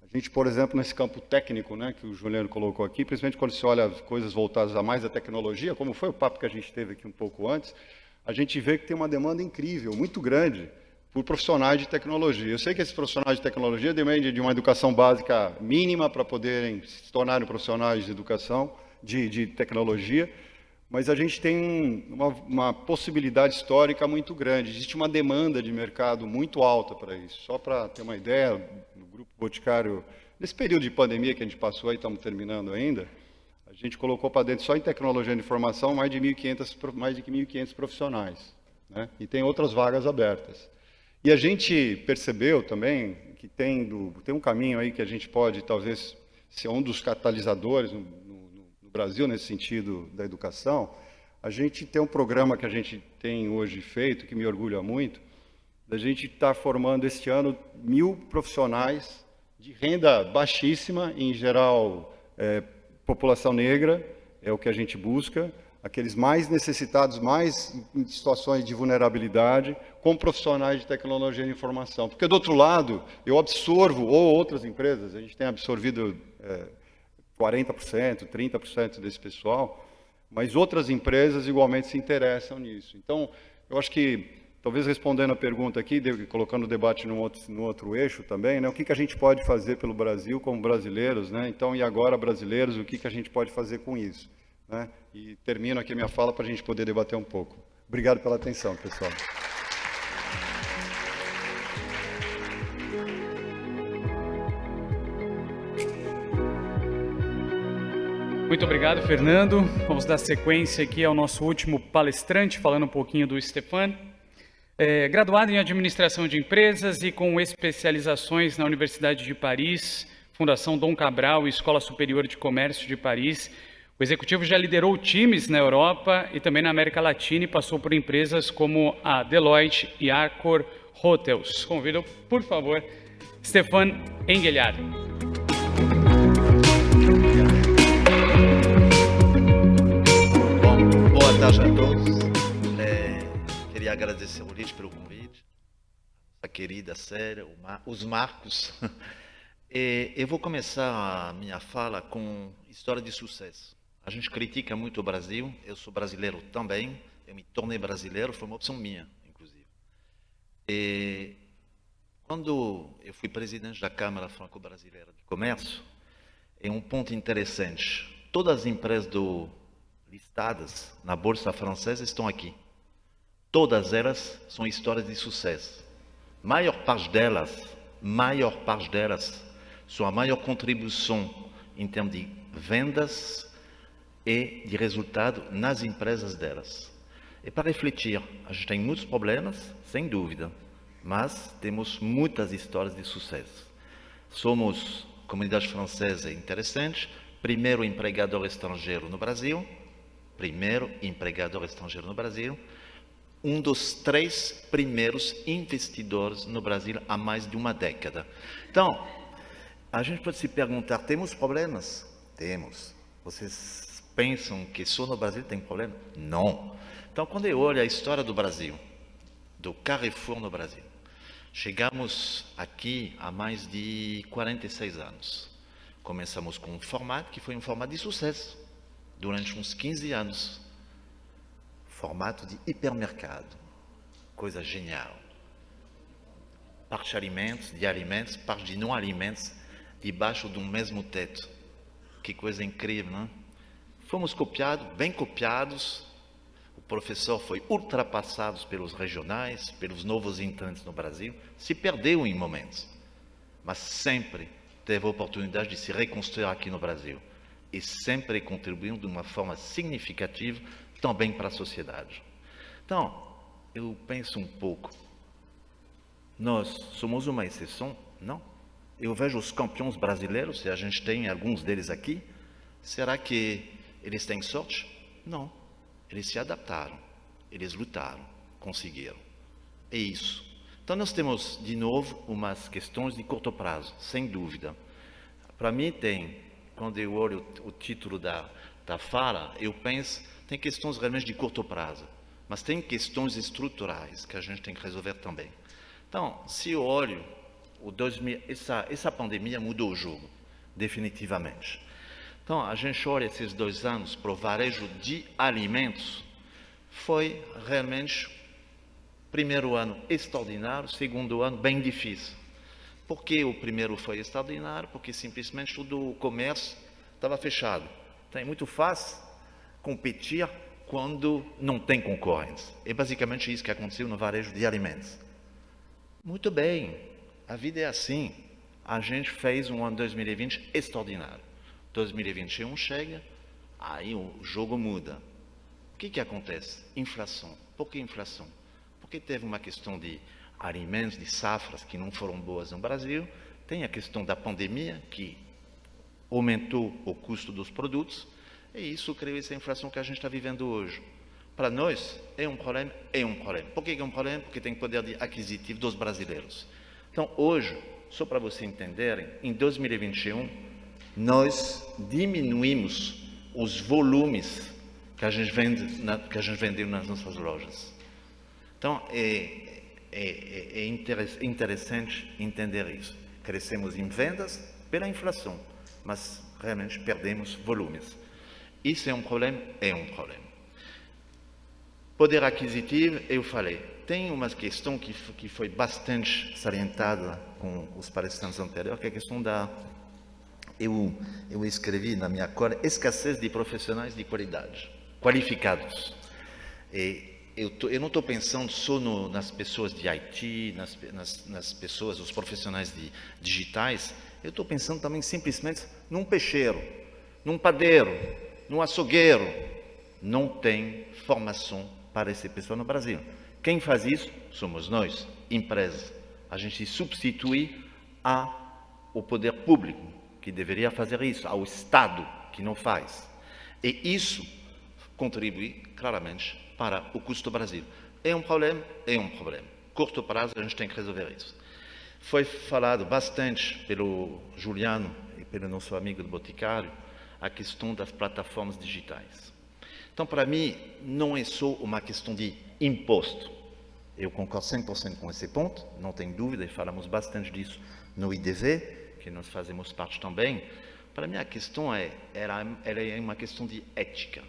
A gente, por exemplo, nesse campo técnico, né, que o Juliano colocou aqui, principalmente quando se olha coisas voltadas a mais à tecnologia, como foi o papo que a gente teve aqui um pouco antes, a gente vê que tem uma demanda incrível, muito grande, por profissionais de tecnologia. Eu sei que esses profissionais de tecnologia dependem de uma educação básica mínima para poderem se tornarem profissionais de educação, de tecnologia, mas a gente tem uma possibilidade histórica muito grande. Existe uma demanda de mercado muito alta para isso. Só para ter uma ideia, no Grupo Boticário, nesse período de pandemia que a gente passou aí, estamos terminando ainda, a gente colocou para dentro só em tecnologia de informação mais de 1.500 profissionais, né? E tem outras vagas abertas. E a gente percebeu também que tem um caminho aí que a gente pode, talvez, ser um dos catalisadores no Brasil, nesse sentido da educação. A gente tem um programa que a gente tem hoje feito, que me orgulha muito, da gente estar formando este ano 1.000 profissionais de renda baixíssima, em geral, população negra, é o que a gente busca, aqueles mais necessitados, mais em situações de vulnerabilidade, com profissionais de tecnologia de informação. Porque, do outro lado, eu absorvo, ou outras empresas, a gente tem absorvido 40%, 30% desse pessoal, mas outras empresas igualmente se interessam nisso. Então, eu acho que, talvez respondendo a pergunta aqui, colocando o debate no outro eixo também, né, o que a gente pode fazer pelo Brasil como brasileiros, né? Então, e agora, brasileiros, o que a gente pode fazer com isso, né? E termino aqui a minha fala para a gente poder debater um pouco. Obrigado pela atenção, pessoal. Muito obrigado, Fernando. Vamos dar sequência aqui ao nosso último palestrante, falando um pouquinho do Stefan. Graduado em Administração de Empresas e com especializações na Universidade de Paris, Fundação Dom Cabral e Escola Superior de Comércio de Paris, o executivo já liderou times na Europa e também na América Latina e passou por empresas como a Deloitte e Accor, Hotels. Convido, por favor, Stefan Engelhard. Boa tarde a todos. Queria agradecer ao Lid pelo convite, a querida série, os Marcos. Eu vou começar a minha fala com história de sucesso. A gente critica muito o Brasil, eu sou brasileiro também, eu me tornei brasileiro, foi uma opção minha, inclusive. Quando eu fui presidente da Câmara Franco-Brasileira de Comércio, é um ponto interessante. Todas as empresas listadas na Bolsa Francesa estão aqui. Todas elas são histórias de sucesso. Maior parte delas, são a maior contribuição em termos de vendas e de resultado nas empresas delas. E para refletir, a gente tem muitos problemas, sem dúvida, mas temos muitas histórias de sucesso. Somos comunidade francesa interessante, primeiro empregador estrangeiro no Brasil, um dos 3 primeiros investidores no Brasil há mais de uma década. Então, a gente pode se perguntar, temos problemas? Temos. Vocês pensam que só no Brasil tem problema? Não. Então, quando eu olho a história do Brasil, do Carrefour no Brasil, chegamos aqui há mais de 46 anos. Começamos com um formato que foi um formato de sucesso, durante uns 15 anos. Formato de hipermercado, coisa genial. Parte de alimentos, parte de não alimentos, debaixo de um mesmo teto. Que coisa incrível, não? Fomos copiados, bem copiados. O professor foi ultrapassado pelos regionais, pelos novos entrantes no Brasil. Se perdeu em momentos, mas sempre teve a oportunidade de se reconstruir aqui no Brasil. E sempre contribuindo de uma forma significativa também para a sociedade. Então, eu penso um pouco, nós somos uma exceção? Não. Eu vejo os campeões brasileiros, e a gente tem alguns deles aqui, será que eles têm sorte? Não. Eles se adaptaram, eles lutaram, conseguiram. É isso. Então nós temos, de novo, umas questões de curto prazo, sem dúvida. Para mim quando eu olho o título da fala, eu penso, tem questões realmente de curto prazo, mas tem questões estruturais que a gente tem que resolver também. Então, se eu olho, essa pandemia mudou o jogo, definitivamente. Então, a gente olha esses 2 anos para o varejo de alimentos, foi realmente, primeiro ano extraordinário, segundo ano bem difícil. Por que o primeiro foi extraordinário? Porque simplesmente todo o comércio estava fechado. Então é muito fácil competir quando não tem concorrência. É basicamente isso que aconteceu no varejo de alimentos. Muito bem, a vida é assim. A gente fez um ano 2020 extraordinário. 2021 chega, aí o jogo muda. O que acontece? Inflação. Por que inflação? Porque teve uma questão de alimentos, de safras que não foram boas no Brasil, tem a questão da pandemia, que aumentou o custo dos produtos, e isso criou essa inflação que a gente está vivendo hoje. Para nós, é um problema? É um problema. Por que é um problema? Porque tem poder aquisitivo dos brasileiros. Então, hoje, só para vocês entenderem, em 2021, nós diminuímos os volumes que a gente vendeu nas nossas lojas. Então, é interessante entender isso. Crescemos em vendas pela inflação, mas realmente perdemos volumes. Isso é um problema? É um problema. Poder aquisitivo, eu falei, tem uma questão que foi bastante salientada com os palestrantes anteriores, que é a questão da... Eu escrevi na minha cola, escassez de profissionais de qualidade, qualificados. Eu não estou pensando só nas pessoas de IT, nas pessoas, os profissionais digitais, eu estou pensando também simplesmente num peixeiro, num padeiro, num açougueiro. Não tem formação para essa pessoa no Brasil. Quem faz isso somos nós, empresas. A gente se substitui ao poder público, que deveria fazer isso, ao Estado, que não faz. E isso contribui claramente para o custo do Brasil. É um problema? É um problema. curto prazo, a gente tem que resolver isso. Foi falado bastante pelo Juliano e pelo nosso amigo do Boticário a questão das plataformas digitais. Então, para mim, não é só uma questão de imposto. Eu concordo 100% com esse ponto, não tem dúvida, e falamos bastante disso no IDV, que nós fazemos parte também. Para mim, a questão ela é uma questão de ética.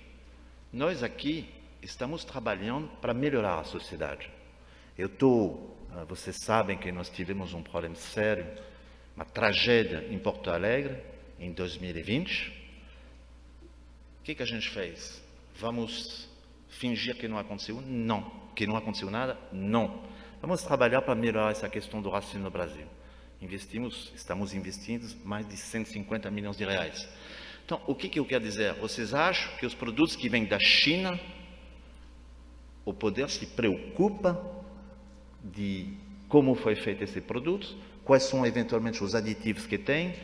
Nós aqui estamos trabalhando para melhorar a sociedade. Vocês sabem que nós tivemos um problema sério, uma tragédia em Porto Alegre, em 2020. O que a gente fez? Vamos fingir que não aconteceu? Não. Que não aconteceu nada? Não. Vamos trabalhar para melhorar essa questão do racismo no Brasil. Estamos investindo mais de 150 milhões de reais. Então, o que eu quero dizer? Vocês acham que os produtos que vêm da China, o poder se preocupa de como foi feito esse produto, quais são eventualmente os aditivos que tem?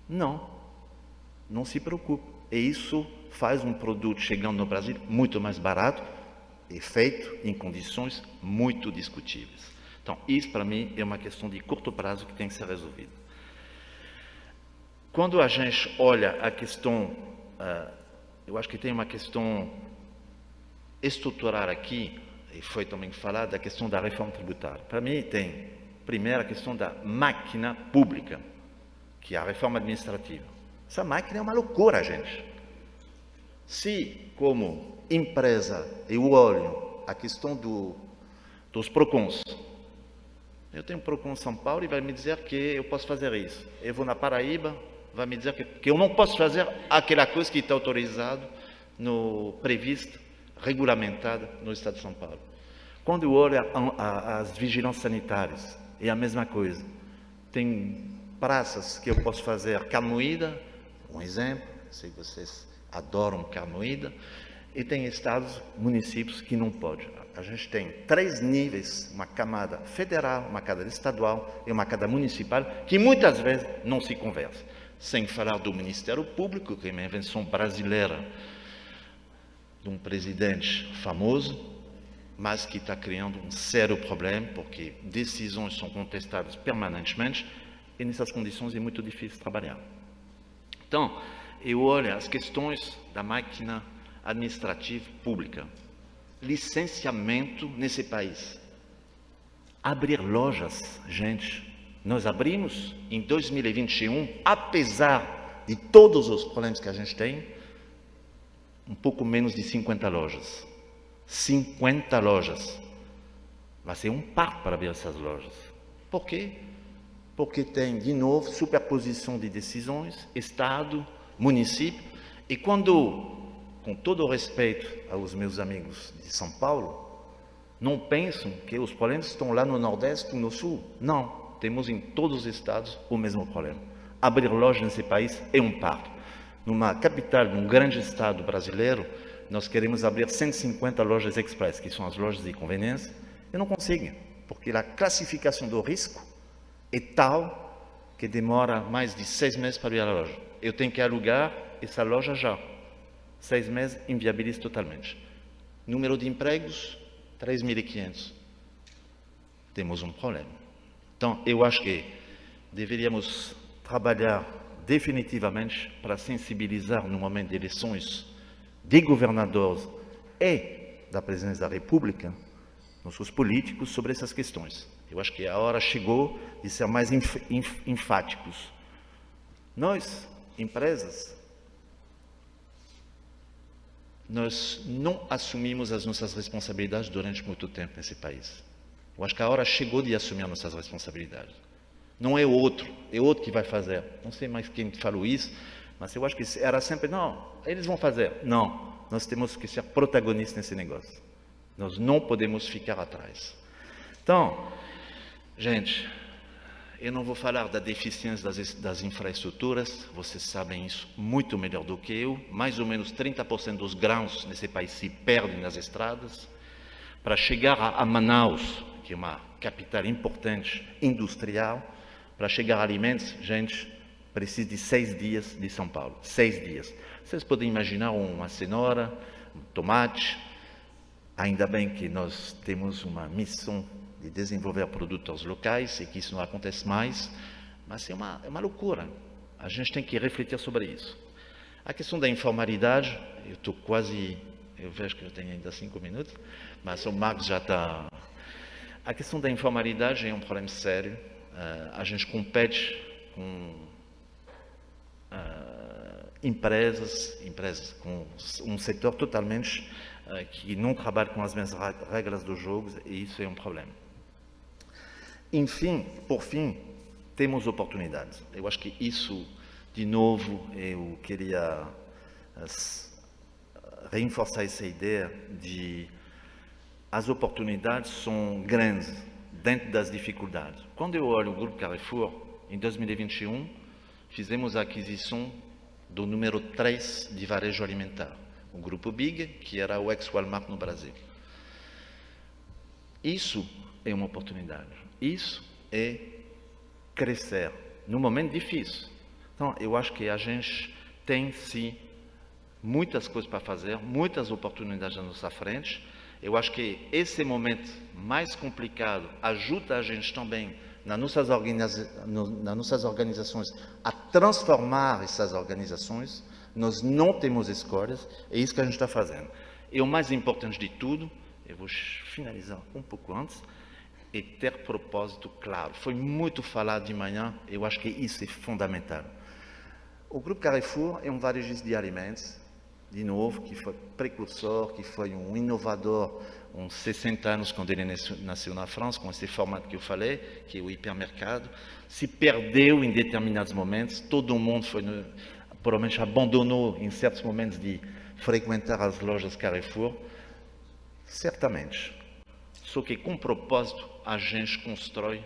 Não. Não se preocupa. E isso faz um produto chegando no Brasil muito mais barato e feito em condições muito discutíveis. Então, isso para mim é uma questão de curto prazo que tem que ser resolvida. Quando a gente olha a questão, eu acho que tem uma questão estrutural aqui, e foi também falado, da questão da reforma tributária. Para mim tem, primeiro, a questão da máquina pública, que é a reforma administrativa. Essa máquina é uma loucura, gente. Se, como empresa, eu olho a questão dos PROCONs, eu tenho um PROCON em São Paulo e vai me dizer que eu posso fazer isso. Eu vou na Paraíba, vai me dizer que eu não posso fazer aquela coisa que está autorizado, previsto, regulamentada no Estado de São Paulo. Quando eu olho as vigilâncias sanitárias, é a mesma coisa. Tem praças que eu posso fazer carne moída, um exemplo, sei que vocês adoram carne moída, e tem estados, municípios que não podem. A gente tem 3 níveis, uma camada federal, uma camada estadual e uma camada municipal, que muitas vezes não se conversam. Sem falar do Ministério Público, que é uma invenção brasileira de um presidente famoso, mas que está criando um sério problema, porque decisões são contestadas permanentemente, e nessas condições é muito difícil trabalhar. Então, eu olho as questões da máquina administrativa pública. Licenciamento nesse país. Abrir lojas, gente. Nós abrimos em 2021, apesar de todos os problemas que a gente tem, um pouco menos de 50 lojas. 50 lojas. Vai ser um parto para abrir essas lojas. Por quê? Porque tem, de novo, superposição de decisões, Estado, município, e quando, com todo o respeito aos meus amigos de São Paulo, não pensam que os problemas estão lá no Nordeste ou no Sul. Não, temos em todos os estados o mesmo problema. Abrir loja nesse país é um parto. Numa capital, num grande estado brasileiro, nós queremos abrir 150 lojas express, que são as lojas de conveniência, e não conseguem, porque a classificação do risco é tal que demora mais de 6 meses para abrir a loja. Eu tenho que alugar essa loja já. 6 meses, inviabiliza totalmente. Número de empregos, 3.500. Temos um problema. Então, eu acho que deveríamos trabalhar definitivamente para sensibilizar no momento de eleições de governadores e da presidência da República, nossos políticos, sobre essas questões. Eu acho que a hora chegou de ser mais enfáticos. Nós, empresas, nós não assumimos as nossas responsabilidades durante muito tempo nesse país. Eu acho que a hora chegou de assumir as nossas responsabilidades. Não é outro que vai fazer. Não sei mais quem falou isso, mas eu acho que era sempre, não, eles vão fazer. Não, nós temos que ser protagonistas nesse negócio. Nós não podemos ficar atrás. Então, gente, eu não vou falar da deficiência das infraestruturas, vocês sabem isso muito melhor do que eu. Mais ou menos 30% dos grãos nesse país se perdem nas estradas. Para chegar a Manaus, que é uma capital importante industrial, para chegar a alimentos, gente, precisa de 6 dias de São Paulo. 6 dias. Vocês podem imaginar uma cenoura, um tomate. Ainda bem que nós temos uma missão de desenvolver produtos locais e que isso não acontece mais, mas é uma loucura. A gente tem que refletir sobre isso. A questão da informalidade, eu vejo que eu tenho ainda 5 minutos, mas o Marcos já está... A questão da informalidade é um problema sério. A gente compete com empresas com um setor totalmente que não trabalha com as mesmas regras do jogo, e isso é um problema. Enfim, por fim, temos oportunidades. Eu acho que isso, de novo, eu queria reforçar essa ideia de as oportunidades são grandes dentro das dificuldades. Quando eu olho o Grupo Carrefour, em 2021, fizemos a aquisição do número 3 de varejo alimentar, o Grupo Big, que era o ex-Walmart no Brasil. Isso é uma oportunidade. Isso é crescer num momento difícil. Então, eu acho que a gente tem, sim, muitas coisas para fazer, muitas oportunidades à nossa frente. Eu acho que esse momento mais complicado ajuda a gente também nas nossas organizações a transformar essas organizações. Nós não temos escolhas, é isso que a gente está fazendo. E o mais importante de tudo, eu vou finalizar um pouco antes, é ter propósito claro. Foi muito falado de manhã, eu acho que isso é fundamental. O Grupo Carrefour é um varejista de alimentos, de novo, que foi precursor, que foi um inovador, uns 60 anos quando ele nasceu na França, com esse formato que eu falei, que é o hipermercado, se perdeu em determinados momentos, todo mundo provavelmente abandonou em certos momentos de frequentar as lojas Carrefour, certamente. Só que com propósito a gente constrói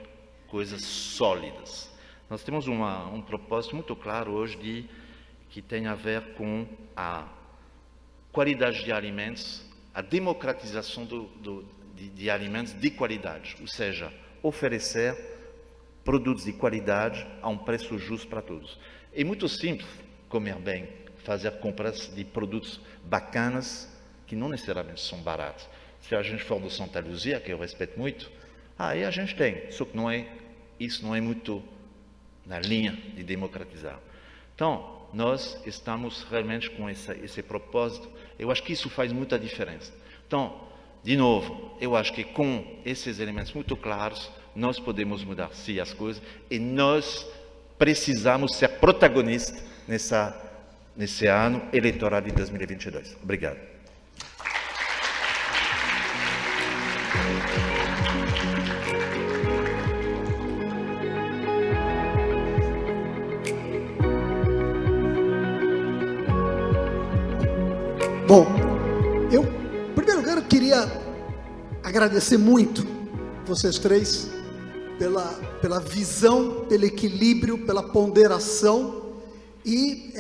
coisas sólidas. Nós temos um propósito muito claro hoje que tem a ver com a qualidade de alimentos, a democratização de alimentos de qualidade, ou seja, oferecer produtos de qualidade a um preço justo para todos. É muito simples comer bem, fazer compras de produtos bacanas, que não necessariamente são baratos. Se a gente for do Santa Luzia, que eu respeito muito, aí a gente tem, só que isso não é muito na linha de democratizar. Então, nós estamos realmente com esse propósito. Eu acho que isso faz muita diferença. Então, de novo, eu acho que com esses elementos muito claros, nós podemos mudar, sim, as coisas, e nós precisamos ser protagonistas nesse ano eleitoral de 2022. Obrigado. Bom, eu, em primeiro lugar, eu queria agradecer muito vocês três pela visão, pelo equilíbrio, pela ponderação e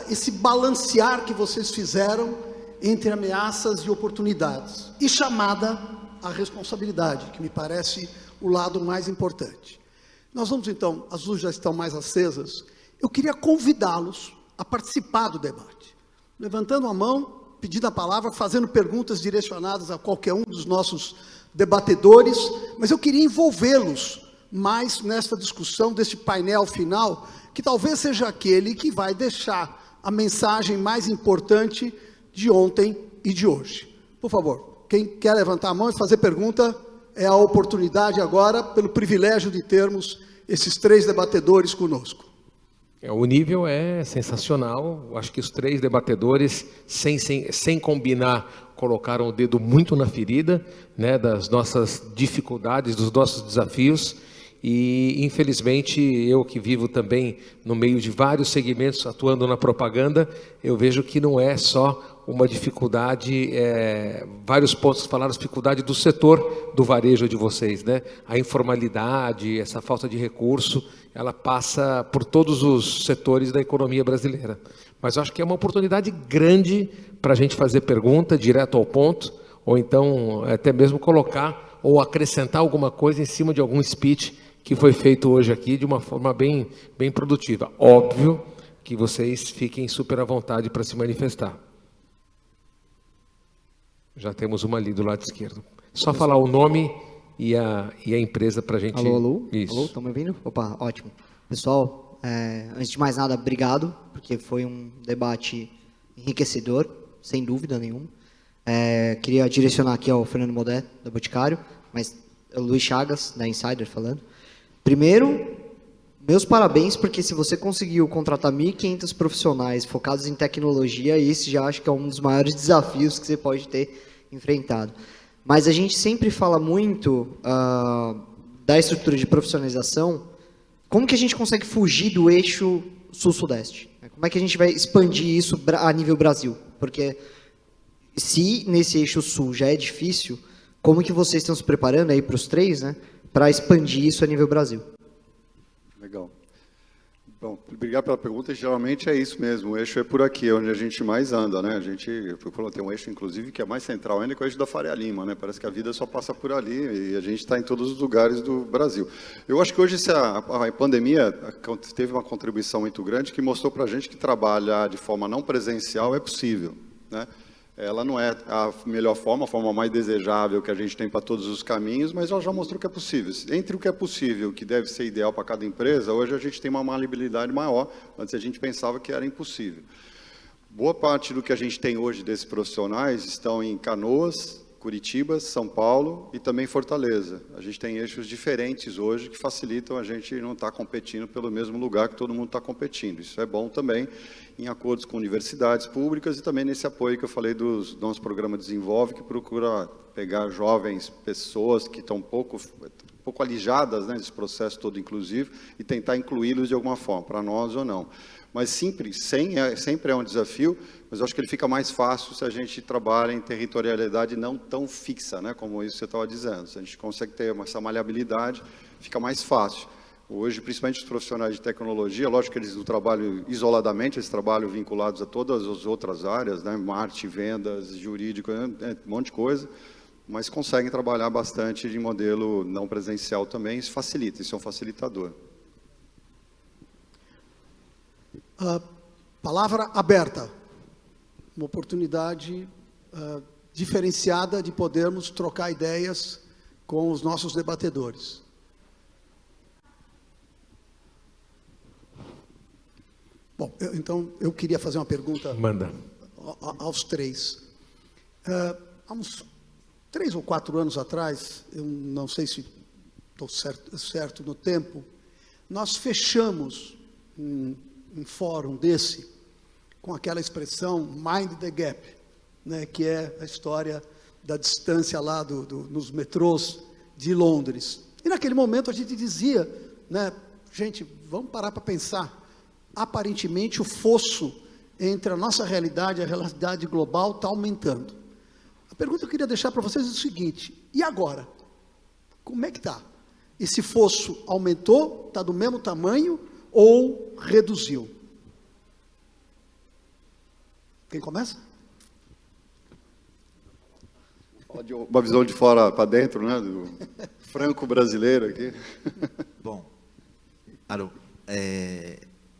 esse balancear que vocês fizeram entre ameaças e oportunidades e chamada à responsabilidade, que me parece o lado mais importante. Nós vamos então, as luzes já estão mais acesas, eu queria convidá-los a participar do debate, levantando a mão, pedindo a palavra, fazendo perguntas direcionadas a qualquer um dos nossos debatedores, mas eu queria envolvê-los mais nesta discussão, deste painel final, que talvez seja aquele que vai deixar a mensagem mais importante de ontem e de hoje. Por favor, quem quer levantar a mão e fazer pergunta, é a oportunidade agora, pelo privilégio de termos esses três debatedores conosco. O nível é sensacional. Acho que os três debatedores, sem combinar, colocaram o dedo muito na ferida, né, das nossas dificuldades, dos nossos desafios. E, infelizmente, eu que vivo também no meio de vários segmentos, atuando na propaganda, eu vejo que não é só uma dificuldade, vários pontos falaram, a dificuldade do setor do varejo de vocês, né? A informalidade, essa falta de recurso, ela passa por todos os setores da economia brasileira. Mas eu acho que é uma oportunidade grande para a gente fazer pergunta direto ao ponto, ou então até mesmo colocar ou acrescentar alguma coisa em cima de algum speech que foi feito hoje aqui de uma forma bem produtiva. Óbvio que vocês fiquem super à vontade para se manifestar. Já temos uma ali do lado esquerdo. Só falar o nome e a empresa para a gente... Alô, alô? Isso. Alô, estão me ouvindo? Opa, ótimo. Pessoal, antes de mais nada, obrigado, porque foi um debate enriquecedor, sem dúvida nenhuma. Queria direcionar aqui ao Fernando Modé, da Boticário, mas é o Luiz Chagas, da Insider, falando. Primeiro, meus parabéns, porque se você conseguiu contratar 1.500 profissionais focados em tecnologia, esse já acho que é um dos maiores desafios que você pode ter enfrentado. Mas a gente sempre fala muito da estrutura de profissionalização. Como que a gente consegue fugir do eixo sul-sudeste? Como é que a gente vai expandir isso a nível Brasil? Porque se nesse eixo sul já é difícil, como que vocês estão se preparando aí para os três, né, para expandir isso a nível Brasil? Legal. Bom, obrigado pela pergunta. Geralmente é isso mesmo, o eixo é por aqui, é onde a gente mais anda, né? A gente, tem um eixo, inclusive, que é mais central ainda, que é o eixo da Faria Lima, né? Parece que a vida só passa por ali e a gente está em todos os lugares do Brasil. Eu acho que hoje a pandemia teve uma contribuição muito grande que mostrou para a gente que trabalhar de forma não presencial é possível, né? Ela não é a melhor forma, a forma mais desejável que a gente tem para todos os caminhos, mas ela já mostrou que é possível. Entre o que é possível e o que deve ser ideal para cada empresa, hoje a gente tem uma maleabilidade maior, antes a gente pensava que era impossível. Boa parte do que a gente tem hoje desses profissionais estão em Canoas, Curitiba, São Paulo e também Fortaleza. A gente tem eixos diferentes hoje que facilitam a gente não estar competindo pelo mesmo lugar que todo mundo está competindo. Isso é bom também em acordos com universidades públicas e também nesse apoio que eu falei do nosso programa Desenvolve, que procura pegar jovens, pessoas que estão um pouco alijadas, né, desse processo todo inclusivo e tentar incluí-los de alguma forma, para nós ou não. Mas sempre é um desafio, mas eu acho que ele fica mais fácil se a gente trabalha em territorialidade não tão fixa, né, como isso você estava dizendo. Se a gente consegue ter essa maleabilidade, fica mais fácil. Hoje, principalmente os profissionais de tecnologia, lógico que eles não trabalham isoladamente, eles trabalham vinculados a todas as outras áreas, né, marketing, vendas, jurídico, um monte de coisa, mas conseguem trabalhar bastante de modelo não presencial também, isso facilita, isso é um facilitador. Palavra aberta. Uma oportunidade diferenciada de podermos trocar ideias com os nossos debatedores. Bom, então eu queria fazer uma pergunta. Manda. Aos três. Há uns 3 ou 4 anos atrás, eu não sei se estou certo no tempo, nós fechamos um fórum desse com aquela expressão mind the gap, né, que é a história da distância lá nos metrôs de Londres. E naquele momento a gente dizia, né, gente, vamos parar para pensar. Aparentemente o fosso entre a nossa realidade e a realidade global está aumentando. A pergunta que eu queria deixar para vocês é o seguinte: e agora? Como é que está? Esse fosso aumentou, está do mesmo tamanho ou reduziu? Quem começa? Uma visão de fora para dentro, né, do franco brasileiro aqui. Bom, alô,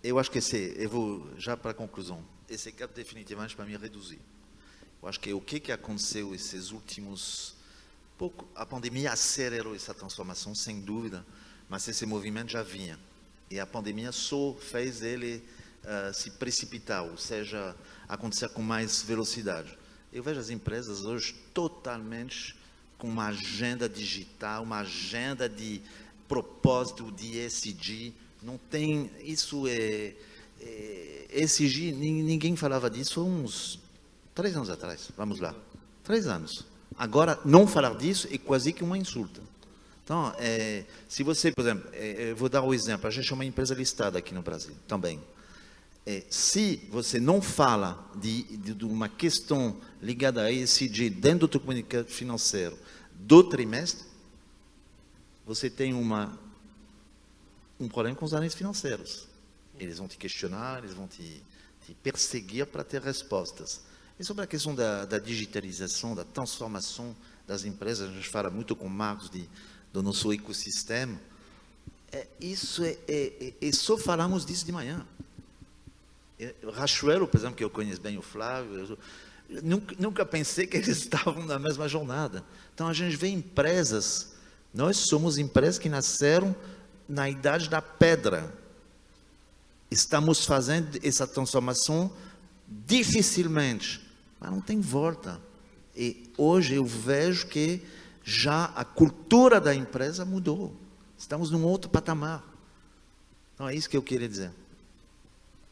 eu acho que eu vou já para a conclusão. Esse gap definitivamente para mim reduzir. Eu acho que o que aconteceu esses últimos pouco, a pandemia acelerou essa transformação sem dúvida, mas esse movimento já vinha. E a pandemia só fez ele se precipitar, ou seja, acontecer com mais velocidade. Eu vejo as empresas hoje totalmente com uma agenda digital, uma agenda de propósito, de ESG. Não tem, isso ESG, ninguém falava disso há uns 3 anos atrás, vamos lá, 3 anos. Agora, não falar disso é quase que uma insulta. Então, se você, por exemplo, eu vou dar um exemplo, a gente é uma empresa listada aqui no Brasil, também. Se você não fala de uma questão ligada a ESG dentro do teu comunicado financeiro do trimestre, você tem um problema com os analistas financeiros. Eles vão te questionar, eles vão te perseguir para ter respostas. E sobre a questão da digitalização, da transformação das empresas, a gente fala muito com o Marcos do nosso ecossistema, só falamos disso de manhã. Rachuelo, por exemplo, que eu conheço bem o Flávio, nunca pensei que eles estavam na mesma jornada. Então, a gente vê empresas Nós somos empresas que nasceram na idade da pedra. Estamos fazendo essa transformação dificilmente, mas não tem volta. E hoje eu vejo que já a cultura da empresa mudou. Estamos num outro patamar. Então é isso que eu queria dizer.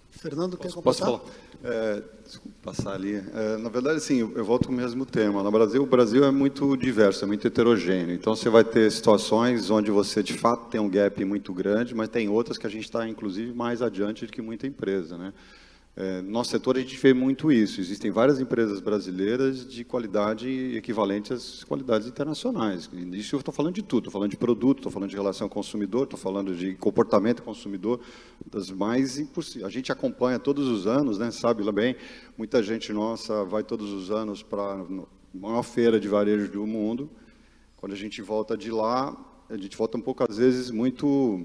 Fernando, quer Posso completar? falar? Desculpa, passar ali. Na verdade, sim, eu volto com o mesmo tema. No Brasil, o Brasil é muito diverso, é muito heterogêneo. Então, você vai ter situações onde você, de fato, tem um gap muito grande, mas tem outras que a gente está, inclusive, mais adiante do que muita empresa, né? No nosso setor, a gente vê muito isso. Existem várias empresas brasileiras de qualidade equivalente às qualidades internacionais. Isso eu estou falando de tudo. Estou falando de produto, estou falando de relação ao consumidor, estou falando de comportamento consumidor, das mais impossíveis. A gente acompanha todos os anos, né, sabe lá bem, muita gente nossa vai todos os anos para a maior feira de varejo do mundo. Quando a gente volta de lá, a gente volta um pouco, às vezes, muito...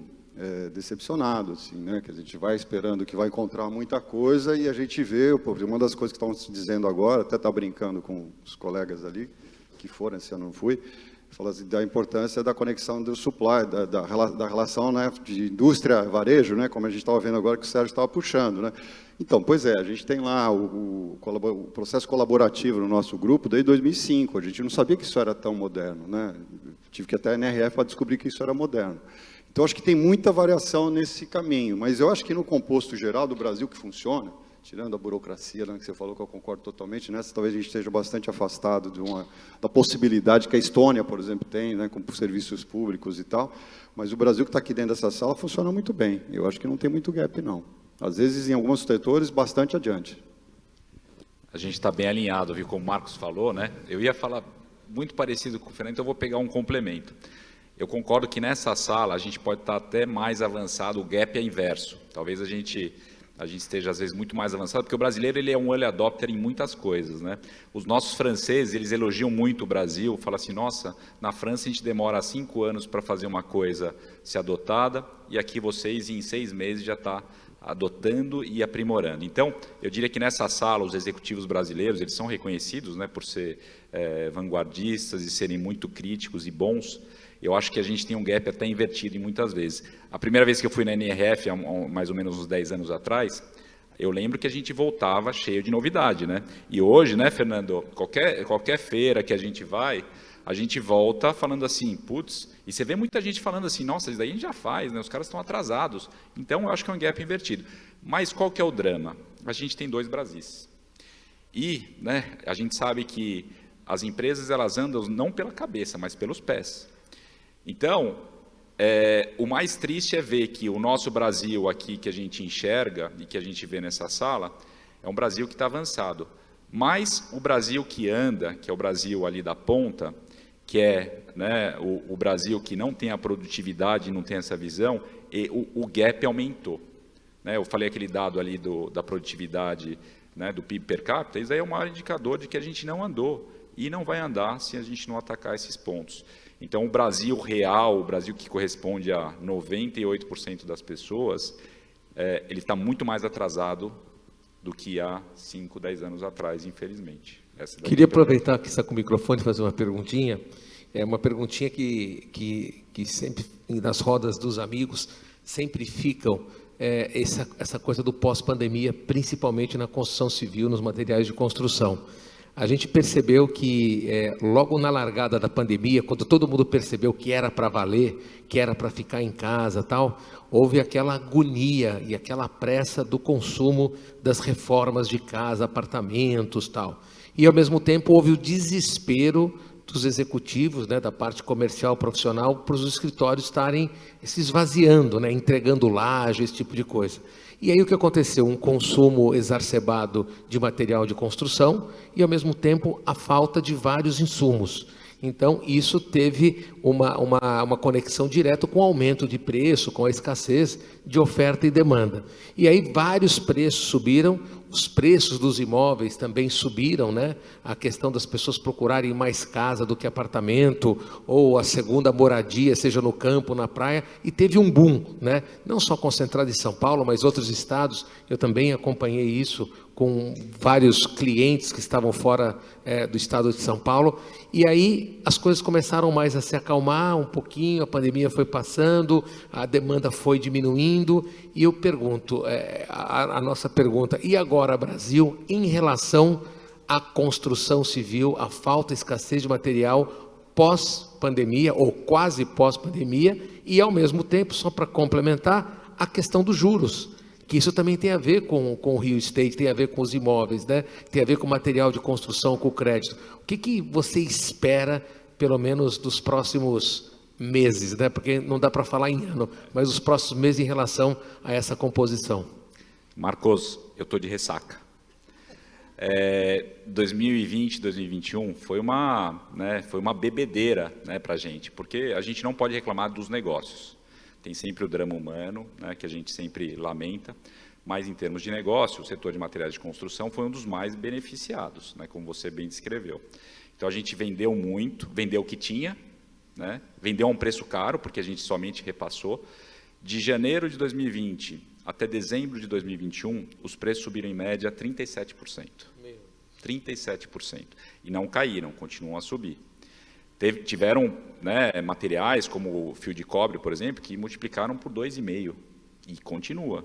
decepcionado, assim, né? Que a gente vai esperando que vai encontrar muita coisa e a gente vê, uma das coisas que estão se dizendo agora, até está brincando com os colegas ali, que foram, esse ano não fui, fala assim, da importância da conexão do supply, da relação, né, de indústria-varejo, né, como a gente estava vendo agora que o Sérgio estava puxando, né? Então, pois é, a gente tem lá o processo colaborativo no nosso grupo desde 2005, a gente não sabia que isso era tão moderno, né? Tive que ir até a NRF para descobrir que isso era moderno. Então, acho que tem muita variação nesse caminho, mas eu acho que no composto geral do Brasil que funciona, tirando a burocracia, né, que você falou, que eu concordo totalmente, nessa talvez a gente esteja bastante afastado da possibilidade que a Estônia, por exemplo, tem, né, com serviços públicos e tal, mas o Brasil que está aqui dentro dessa sala funciona muito bem. Eu acho que não tem muito gap, não. Às vezes, em alguns setores, bastante adiante. A gente está bem alinhado, viu, como o Marcos falou, né? Eu ia falar muito parecido com o Fernando, então eu vou pegar um complemento. Eu concordo que nessa sala a gente pode estar até mais avançado, o gap é inverso. Talvez a gente esteja, às vezes, muito mais avançado, porque o brasileiro ele é um early adopter em muitas coisas, né? Os nossos franceses, eles elogiam muito o Brasil, falam assim, nossa, na França a gente demora 5 anos para fazer uma coisa ser adotada, e aqui vocês, em 6 meses, já está adotando e aprimorando. Então, eu diria que nessa sala, os executivos brasileiros, eles são reconhecidos, né, por ser vanguardistas e serem muito críticos e bons. Eu acho que a gente tem um gap até invertido em muitas vezes. A primeira vez que eu fui na NRF, há mais ou menos uns 10 anos atrás, eu lembro que a gente voltava cheio de novidade, né? E hoje, né, Fernando, qualquer feira que a gente volta falando assim, putz, e você vê muita gente falando assim, nossa, isso daí a gente já faz, né? Os caras estão atrasados. Então, eu acho que é um gap invertido. Mas qual que é o drama? A gente tem 2 Brasis. E, né, a gente sabe que as empresas, elas andam não pela cabeça, mas pelos pés. Então, o mais triste é ver que o nosso Brasil aqui, que a gente enxerga e que a gente vê nessa sala, é um Brasil que está avançado. Mas o Brasil que anda, que é o Brasil ali da ponta, que é, né, o Brasil que não tem a produtividade, não tem essa visão, o gap aumentou. Né? Eu falei aquele dado ali da produtividade, né, do PIB per capita, isso aí é o maior indicador de que a gente não andou e não vai andar se a gente não atacar esses pontos. Então, o Brasil real, o Brasil que corresponde a 98% das pessoas, ele está muito mais atrasado do que há 5, 10 anos atrás, infelizmente. Queria aproveitar que está com o microfone e fazer uma perguntinha. É uma perguntinha que sempre, nas rodas dos amigos, sempre ficam essa coisa do pós-pandemia, principalmente na construção civil, nos materiais de construção. A gente percebeu que logo na largada da pandemia, quando todo mundo percebeu que era para valer, que era para ficar em casa, tal, houve aquela agonia e aquela pressa do consumo das reformas de casa, apartamentos, tal. E ao mesmo tempo houve o desespero dos executivos, né, da parte comercial profissional, para os escritórios estarem se esvaziando, né, entregando laje, esse tipo de coisa. E aí o que aconteceu? Um consumo exacerbado de material de construção e, ao mesmo tempo, a falta de vários insumos. Então, isso teve uma conexão direta com o aumento de preço, com a escassez de oferta e demanda. E aí vários preços subiram, os preços dos imóveis também subiram, né? A questão das pessoas procurarem mais casa do que apartamento, ou a segunda moradia, seja no campo, na praia, e teve um boom, né? Não só concentrado em São Paulo, mas outros estados. Eu também acompanhei isso com vários clientes que estavam fora do estado de São Paulo, e aí as coisas começaram mais a se acalmar um pouquinho, a pandemia foi passando, a demanda foi diminuindo, e eu pergunto, a nossa pergunta, e agora Brasil, em relação à construção civil, à falta e escassez de material pós-pandemia, ou quase pós-pandemia, e ao mesmo tempo, só para complementar, a questão dos juros, que isso também tem a ver com o real estate, tem a ver com os imóveis, né? Tem a ver com o material de construção, com o crédito. O que você espera, pelo menos, dos próximos meses, né? Porque não dá para falar em ano, mas os próximos meses em relação a essa composição? Marcos, eu estou de ressaca. 2020, 2021 foi uma bebedeira, né, para a gente, porque a gente não pode reclamar dos negócios. Tem sempre o drama humano, né, que a gente sempre lamenta, mas em termos de negócio, o setor de materiais de construção foi um dos mais beneficiados, né, como você bem descreveu. Então a gente vendeu muito, vendeu o que tinha, né, vendeu a um preço caro, porque a gente somente repassou. De janeiro de 2020 até dezembro de 2021, os preços subiram em média 37%. 37%. E não caíram, continuam a subir. Tiveram, né, materiais como o fio de cobre, por exemplo, que multiplicaram por 2,5 e continua.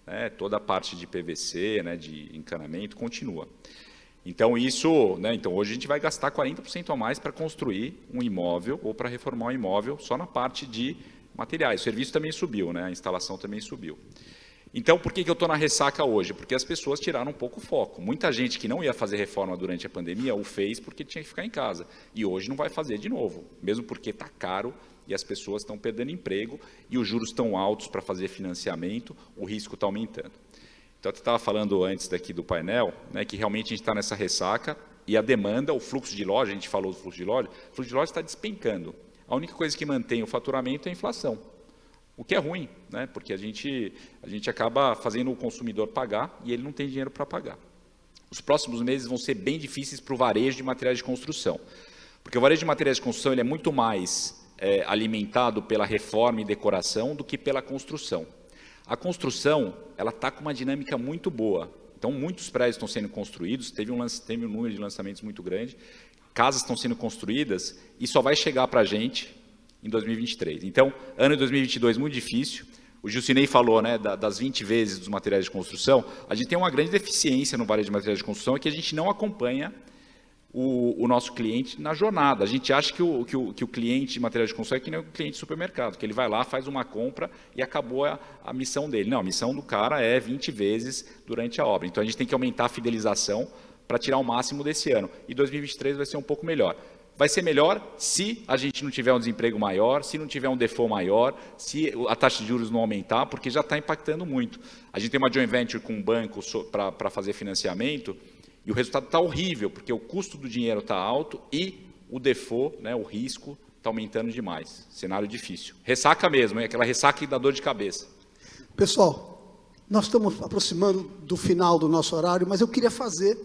Né, toda a parte de PVC, né, de encanamento, continua. Então, então hoje a gente vai gastar 40% a mais para construir um imóvel ou para reformar um imóvel só na parte de materiais. O serviço também subiu, né, a instalação também subiu. Então, por que eu estou na ressaca hoje? Porque as pessoas tiraram um pouco o foco. Muita gente que não ia fazer reforma durante a pandemia o fez porque tinha que ficar em casa. E hoje não vai fazer de novo, mesmo porque está caro e as pessoas estão perdendo emprego e os juros estão altos para fazer financiamento, o risco está aumentando. Então, eu estava falando antes daqui do painel, né, que realmente a gente está nessa ressaca e a demanda, o fluxo de loja, a gente falou do fluxo de loja está despencando. A única coisa que mantém o faturamento é a inflação. O que é ruim, né? Porque a gente acaba fazendo o consumidor pagar e ele não tem dinheiro para pagar. Os próximos meses vão ser bem difíceis para o varejo de materiais de construção, porque o varejo de materiais de construção ele é muito mais alimentado pela reforma e decoração do que pela construção. A construção ela está com uma dinâmica muito boa, então muitos prédios estão sendo construídos, teve um número de lançamentos muito grande, casas estão sendo construídas e só vai chegar para a gente em 2023. Então, ano de 2022 muito difícil. O Gilcinei falou, né, das 20 vezes dos materiais de construção. A gente tem uma grande deficiência no varejo de materiais de construção, é que a gente não acompanha o nosso cliente na jornada. A gente acha que o cliente de materiais de construção é que nem o cliente de supermercado, que ele vai lá, faz uma compra e acabou a missão dele. Não, a missão do cara é 20 vezes durante a obra. Então, a gente tem que aumentar a fidelização para tirar o máximo desse ano. E 2023 vai ser um pouco melhor. Vai ser melhor se a gente não tiver um desemprego maior, se não tiver um default maior, se a taxa de juros não aumentar, porque já está impactando muito. A gente tem uma joint venture com um banco para fazer financiamento e o resultado está horrível, porque o custo do dinheiro está alto e o default, né, o risco, está aumentando demais. Cenário difícil. Ressaca mesmo, hein? Aquela ressaca que dá dor de cabeça. Pessoal, nós estamos aproximando do final do nosso horário, mas eu queria fazer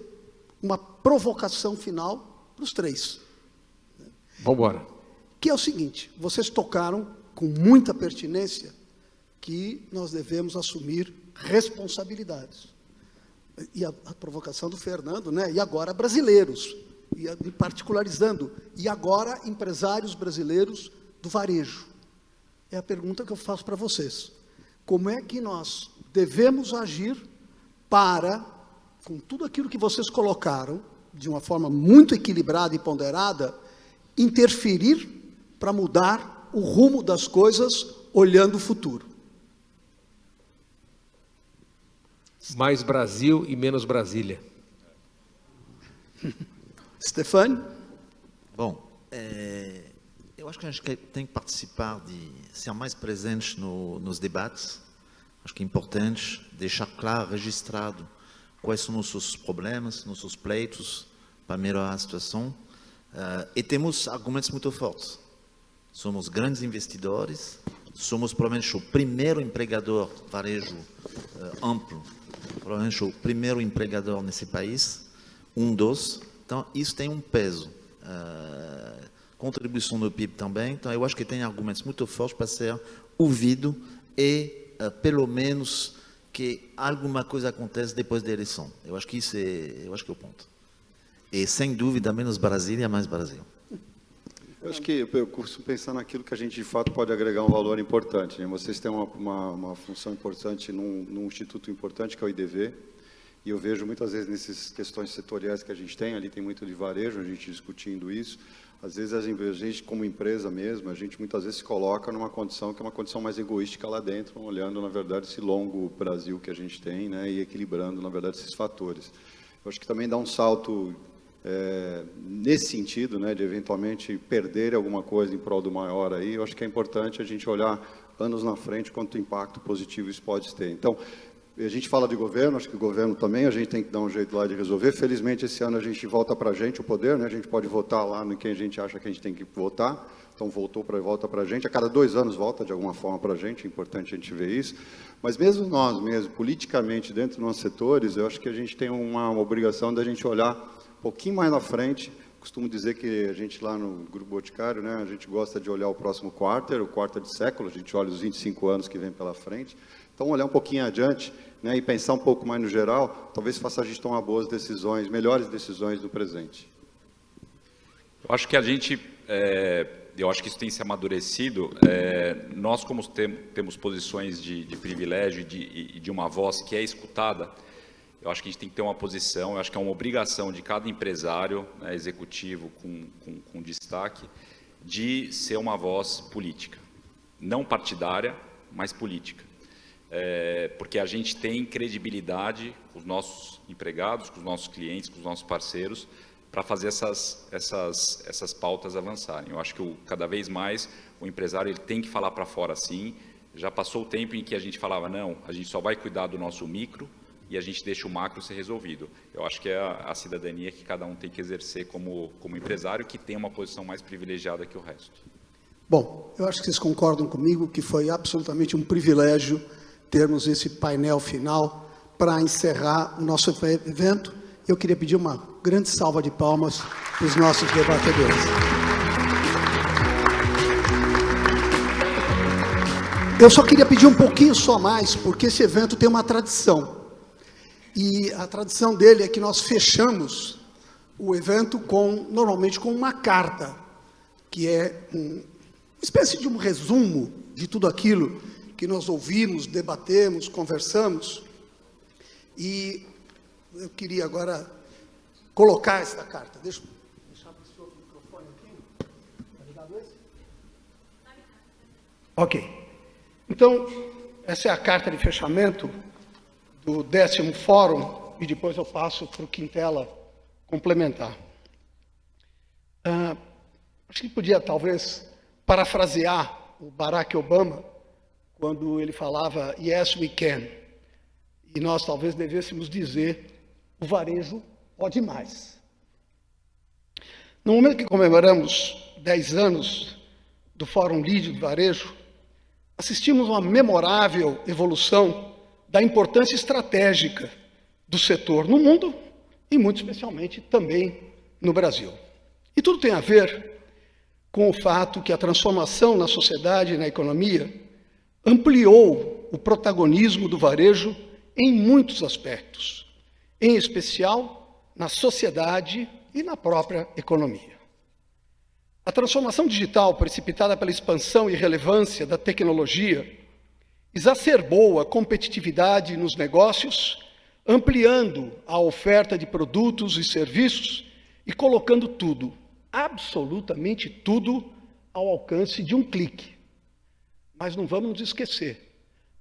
uma provocação final para os três. Vamos embora. Que é o seguinte, vocês tocaram com muita pertinência que nós devemos assumir responsabilidades. E a provocação do Fernando, né? E agora brasileiros, e particularizando, e agora empresários brasileiros do varejo. É a pergunta que eu faço para vocês. Como é que nós devemos agir para, com tudo aquilo que vocês colocaram, de uma forma muito equilibrada e ponderada, interferir para mudar o rumo das coisas olhando o futuro? Mais Brasil e menos Brasília. Stefani? Bom, eu acho que a gente tem que participar ser mais presentes nos debates. Acho que é importante deixar claro, registrado, quais são nossos problemas, nossos pleitos, para melhorar a situação. E temos argumentos muito fortes. Somos grandes investidores, somos provavelmente o primeiro empregador varejo amplo, provavelmente o primeiro empregador nesse país, um dos. Então, isso tem um peso. Contribuição do PIB também. Então, eu acho que tem argumentos muito fortes para ser ouvido e, pelo menos, que alguma coisa acontece depois da eleição. Eu acho que é o ponto. E, sem dúvida, menos Brasília, mais Brasil. Eu acho que eu costumo pensar naquilo que a gente, de fato, pode agregar um valor importante, né? Vocês têm uma função importante num instituto importante, que é o IDV, e eu vejo muitas vezes nessas questões setoriais que a gente tem, ali tem muito de varejo, a gente discutindo isso. Às vezes, a gente, como empresa mesmo, a gente muitas vezes se coloca numa condição que é uma condição mais egoística lá dentro, olhando, na verdade, esse longo Brasil que a gente tem, né, e equilibrando, na verdade, esses fatores. Eu acho que também dá um salto nesse sentido, né, de eventualmente perder alguma coisa em prol do maior aí. Eu acho que é importante a gente olhar anos na frente quanto impacto positivo isso pode ter. Então, a gente fala de governo, acho que o governo também, a gente tem que dar um jeito lá de resolver. Felizmente, esse ano a gente volta para a gente o poder, né? A gente pode votar lá no que a gente acha que a gente tem que votar. Então, volta para a gente. A cada 2 anos volta, de alguma forma, para a gente. É importante a gente ver isso. Mas mesmo nós, politicamente, dentro dos nossos setores, eu acho que a gente tem uma obrigação da gente olhar um pouquinho mais na frente. Costumo dizer que a gente lá no Grupo Boticário, né, a gente gosta de olhar o próximo quarter, o quarter de século, a gente olha os 25 anos que vem pela frente. Então, olhar um pouquinho adiante, né, e pensar um pouco mais no geral, talvez faça a gente tomar boas decisões, melhores decisões no presente. Eu acho que eu acho que isso tem se amadurecido. Nós, como temos posições de privilégio e de uma voz que é escutada, eu acho que a gente tem que ter uma posição, eu acho que é uma obrigação de cada empresário, né, executivo com destaque, de ser uma voz política. Não partidária, mas política. Porque a gente tem credibilidade com os nossos empregados, com os nossos clientes, com os nossos parceiros, para fazer essas pautas avançarem. Eu acho que cada vez mais o empresário ele tem que falar para fora sim. Já passou o tempo em que a gente falava, não, a gente só vai cuidar do nosso micro e a gente deixa o macro ser resolvido. Eu acho que é a cidadania que cada um tem que exercer como empresário, que tem uma posição mais privilegiada que o resto. Bom, eu acho que vocês concordam comigo que foi absolutamente um privilégio termos esse painel final para encerrar o nosso evento. Eu queria pedir uma grande salva de palmas para os nossos debatedores. Eu só queria pedir um pouquinho só mais, porque esse evento tem uma tradição. E a tradição dele é que nós fechamos o evento normalmente com uma carta, que é uma espécie de um resumo de tudo aquilo que nós ouvimos, debatemos, conversamos. E eu queria agora colocar esta carta. Deixa eu deixar o microfone aqui. Tá ligado esse? Ok. Então, essa é a carta de fechamento do 10º Fórum, e depois eu passo para o Quintela complementar. Acho que podia, talvez, parafrasear o Barack Obama, quando ele falava, yes, we can. E nós talvez devêssemos dizer, o varejo pode mais. No momento que comemoramos 10 anos do Fórum Lead do Varejo, assistimos a uma memorável evolução da importância estratégica do setor no mundo e, muito especialmente, também no Brasil. E tudo tem a ver com o fato que a transformação na sociedade e na economia ampliou o protagonismo do varejo em muitos aspectos, em especial na sociedade e na própria economia. A transformação digital, precipitada pela expansão e relevância da tecnologia, exacerbou a competitividade nos negócios, ampliando a oferta de produtos e serviços e colocando tudo, absolutamente tudo, ao alcance de um clique. Mas não vamos nos esquecer,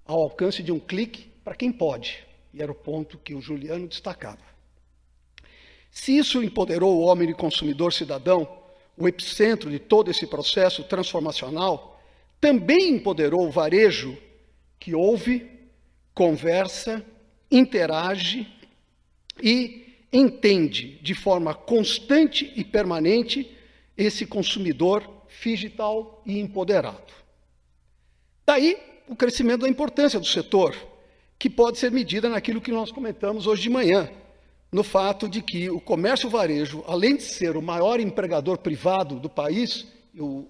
ao alcance de um clique para quem pode, e era o ponto que o Juliano destacava. Se isso empoderou o homem de consumidor cidadão, o epicentro de todo esse processo transformacional, também empoderou o varejo, que ouve, conversa, interage e entende de forma constante e permanente esse consumidor digital e empoderado. Daí o crescimento da importância do setor, que pode ser medida naquilo que nós comentamos hoje de manhã, no fato de que o comércio varejo, além de ser o maior empregador privado do país, e o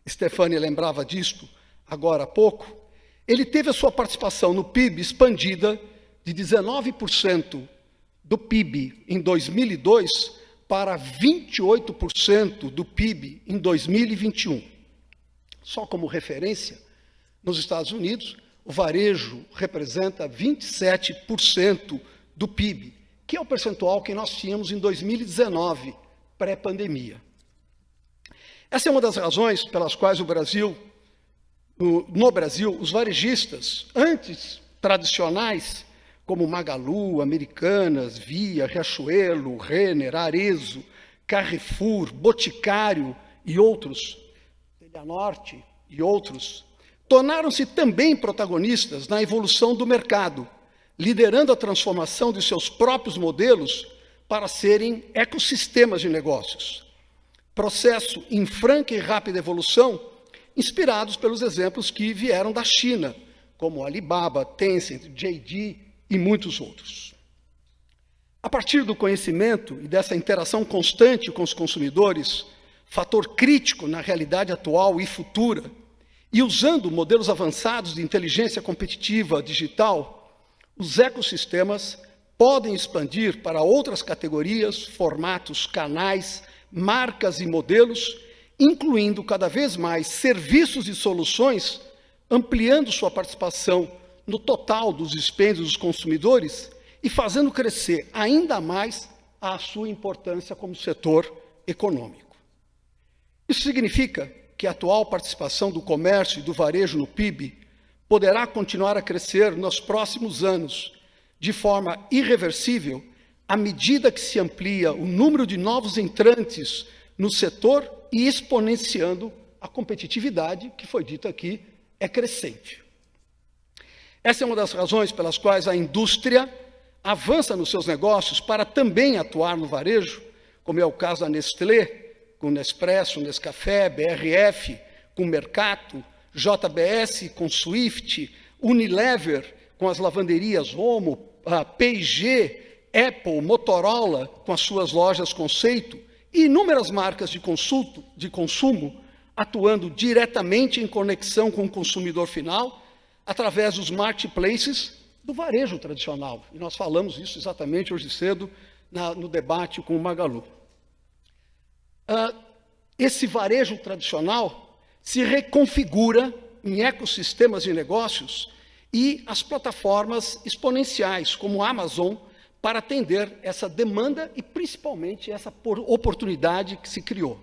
Stefani lembrava disto agora há pouco, ele teve a sua participação no PIB expandida de 19% do PIB em 2002 para 28% do PIB em 2021. Só como referência, nos Estados Unidos, o varejo representa 27% do PIB, que é o percentual que nós tínhamos em 2019, pré-pandemia. Essa é uma das razões pelas quais no Brasil, os varejistas, antes tradicionais, como Magalu, Americanas, Via, Riachuelo, Renner, Arezzo, Carrefour, Boticário e outros, Telhanorte e outros, tornaram-se também protagonistas na evolução do mercado, liderando a transformação de seus próprios modelos para serem ecossistemas de negócios. Processo em franca e rápida evolução, inspirados pelos exemplos que vieram da China, como Alibaba, Tencent, JD e muitos outros. A partir do conhecimento e dessa interação constante com os consumidores, fator crítico na realidade atual e futura, e usando modelos avançados de inteligência competitiva digital, os ecossistemas podem expandir para outras categorias, formatos, canais, marcas e modelos, incluindo cada vez mais serviços e soluções, ampliando sua participação no total dos dispêndios dos consumidores e fazendo crescer ainda mais a sua importância como setor econômico. Isso significa que a atual participação do comércio e do varejo no PIB poderá continuar a crescer nos próximos anos, de forma irreversível, à medida que se amplia o número de novos entrantes no setor e exponenciando a competitividade, que foi dito aqui, é crescente. Essa é uma das razões pelas quais a indústria avança nos seus negócios para também atuar no varejo, como é o caso da Nestlé, com Nespresso, Nescafé, BRF, com Mercato, JBS com Swift, Unilever com as lavanderias Omo, P&G, Apple, Motorola com as suas lojas Conceito e inúmeras marcas de consumo atuando diretamente em conexão com o consumidor final através dos marketplaces do varejo tradicional. E nós falamos isso exatamente hoje cedo no debate com o Magalu. Esse varejo tradicional se reconfigura em ecossistemas de negócios e as plataformas exponenciais, como a Amazon, para atender essa demanda e, principalmente, essa oportunidade que se criou.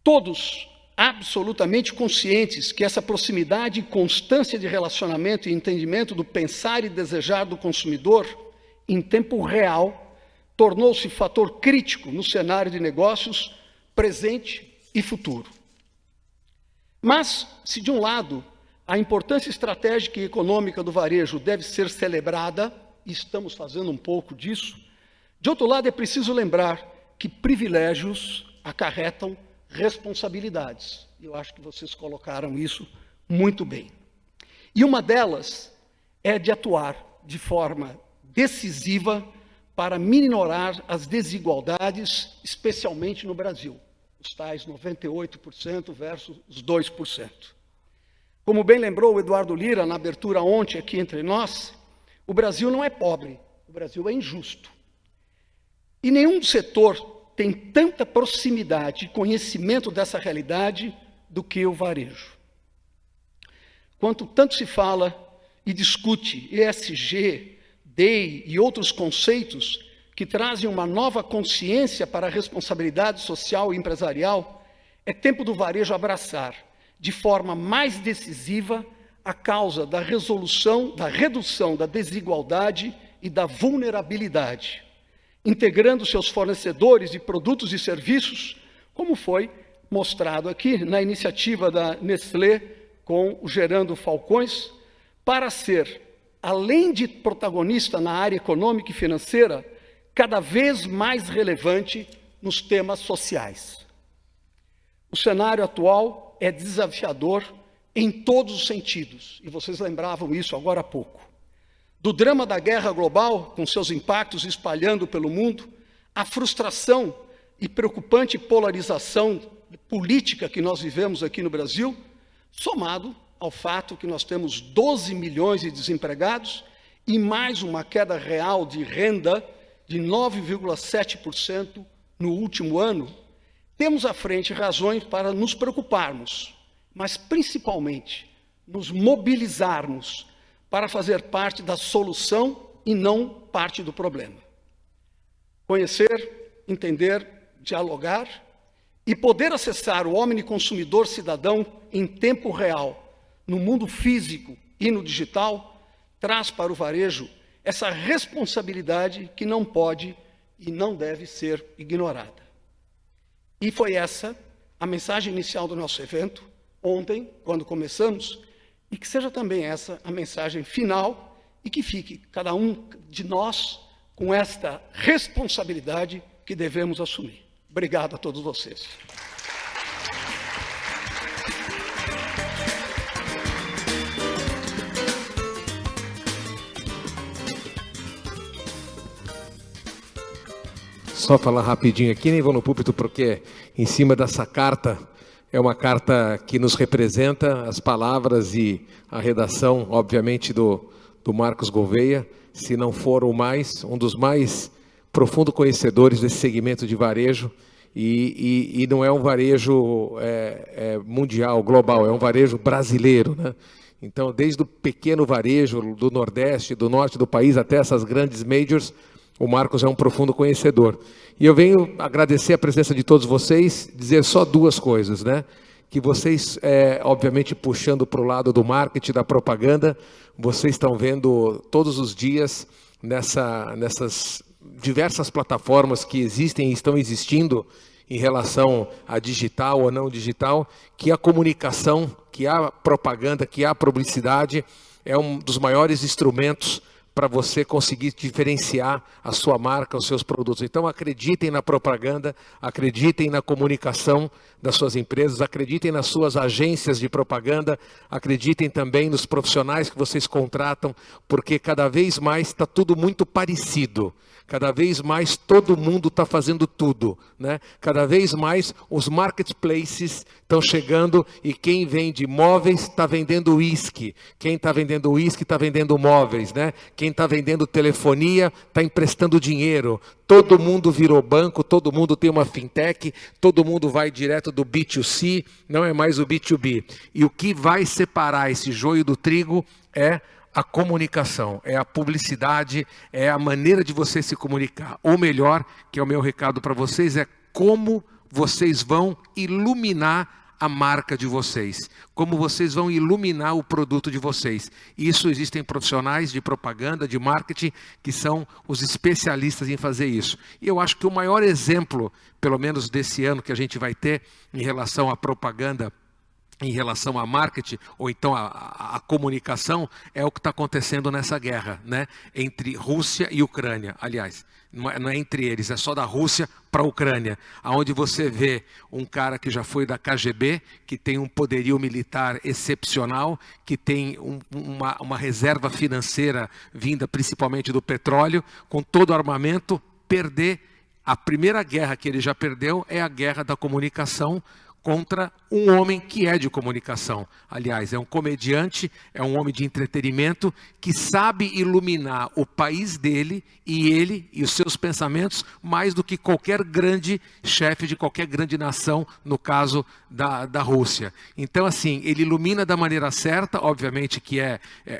Todos absolutamente conscientes que essa proximidade e constância de relacionamento e entendimento do pensar e desejar do consumidor, em tempo real, tornou-se fator crítico no cenário de negócios presente e futuro. Mas, se de um lado, a importância estratégica e econômica do varejo deve ser celebrada, e estamos fazendo um pouco disso, de outro lado é preciso lembrar que privilégios acarretam responsabilidades. Eu acho que vocês colocaram isso muito bem. E uma delas é de atuar de forma decisiva para minorar as desigualdades, especialmente no Brasil, os tais 98% versus os 2%. Como bem lembrou o Eduardo Lira na abertura ontem aqui entre nós, o Brasil não é pobre, o Brasil é injusto. E nenhum setor tem tanta proximidade e conhecimento dessa realidade do que o varejo. Quanto tanto se fala e discute ESG, DEI e outros conceitos que trazem uma nova consciência para a responsabilidade social e empresarial, é tempo do varejo abraçar, de forma mais decisiva, a causa da redução da desigualdade e da vulnerabilidade, integrando seus fornecedores de produtos e serviços, como foi mostrado aqui na iniciativa da Nestlé com o Gerando Falcões, para ser, além de protagonista na área econômica e financeira, cada vez mais relevante nos temas sociais. O cenário atual é desafiador em todos os sentidos, e vocês lembravam isso agora há pouco. Do drama da guerra global, com seus impactos espalhando pelo mundo, a frustração e preocupante polarização política que nós vivemos aqui no Brasil, somado ao fato que nós temos 12 milhões de desempregados e mais uma queda real de renda de 9,7% no último ano, temos à frente razões para nos preocuparmos, mas principalmente nos mobilizarmos para fazer parte da solução e não parte do problema. Conhecer, entender, dialogar e poder acessar o omniconsumidor cidadão em tempo real, no mundo físico e no digital, traz para o varejo essa responsabilidade que não pode e não deve ser ignorada. E foi essa a mensagem inicial do nosso evento, ontem, quando começamos, e que seja também essa a mensagem final e que fique cada um de nós com esta responsabilidade que devemos assumir. Obrigado a todos vocês. Só falar rapidinho aqui, nem vou no púlpito porque em cima dessa carta, é uma carta que nos representa as palavras e a redação, obviamente, do Marcos Gouveia, se não for o mais, um dos mais profundos conhecedores desse segmento de varejo, e não é um varejo mundial, global, é um varejo brasileiro, né? Então, desde o pequeno varejo do Nordeste, do Norte do país, até essas grandes majors, o Marcos é um profundo conhecedor. E eu venho agradecer a presença de todos vocês, dizer só duas coisas, né? Que vocês, obviamente, puxando para o lado do marketing, da propaganda, vocês estão vendo todos os dias nessas diversas plataformas que existem e estão existindo em relação a digital ou não digital, que a comunicação, que a propaganda, que a publicidade é um dos maiores instrumentos para você conseguir diferenciar a sua marca, os seus produtos. Então, acreditem na propaganda, acreditem na comunicação das suas empresas, acreditem nas suas agências de propaganda, acreditem também nos profissionais que vocês contratam, porque cada vez mais está tudo muito parecido. Cada vez mais todo mundo está fazendo tudo, né? Cada vez mais os marketplaces estão chegando e quem vende móveis está vendendo uísque. Quem está vendendo uísque está vendendo móveis, né? Quem está vendendo telefonia está emprestando dinheiro. Todo mundo virou banco, todo mundo tem uma fintech, todo mundo vai direto do B2C, não é mais o B2B. E o que vai separar esse joio do trigo é a comunicação, é a publicidade, é a maneira de você se comunicar. Ou melhor, que é o meu recado para vocês, é como vocês vão iluminar a marca de vocês, como vocês vão iluminar o produto de vocês. Isso existem profissionais de propaganda, de marketing, que são os especialistas em fazer isso. E eu acho que o maior exemplo, pelo menos desse ano, que a gente vai ter em relação à propaganda, em relação a marketing, ou então a comunicação, é o que está acontecendo nessa guerra, né? Entre Rússia e Ucrânia. Aliás, não é entre eles, é só da Rússia para a Ucrânia, onde você vê um cara que já foi da KGB, que tem um poderio militar excepcional, que tem uma reserva financeira vinda principalmente do petróleo, com todo o armamento, perder. A primeira guerra que ele já perdeu é a guerra da comunicação, contra um homem que é de comunicação. Aliás, é um comediante, é um homem de entretenimento que sabe iluminar o país dele e ele e os seus pensamentos mais do que qualquer grande chefe de qualquer grande nação, no caso da Rússia. Então, assim, ele ilumina da maneira certa, obviamente que é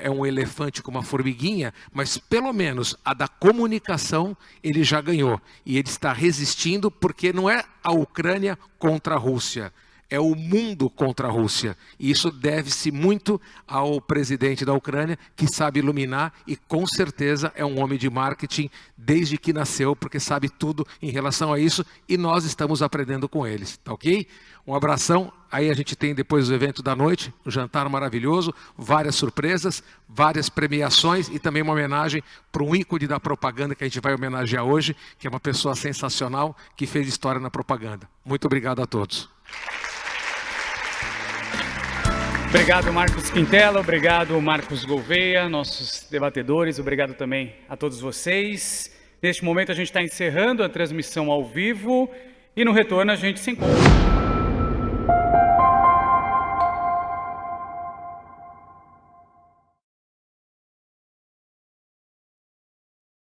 um elefante com uma formiguinha, mas pelo menos a da comunicação ele já ganhou. E ele está resistindo porque não é a Ucrânia contra a Rússia, é o mundo contra a Rússia. E isso deve-se muito ao presidente da Ucrânia, que sabe iluminar e com certeza é um homem de marketing desde que nasceu, porque sabe tudo em relação a isso e nós estamos aprendendo com eles, tá ok? Um abração, aí a gente tem depois do evento da noite, um jantar maravilhoso, várias surpresas, várias premiações e também uma homenagem para um ícone da propaganda que a gente vai homenagear hoje, que é uma pessoa sensacional que fez história na propaganda. Muito obrigado a todos. Obrigado, Marcos Quintela, obrigado, Marcos Gouveia, nossos debatedores, obrigado também a todos vocês. Neste momento a gente está encerrando a transmissão ao vivo e no retorno a gente se encontra.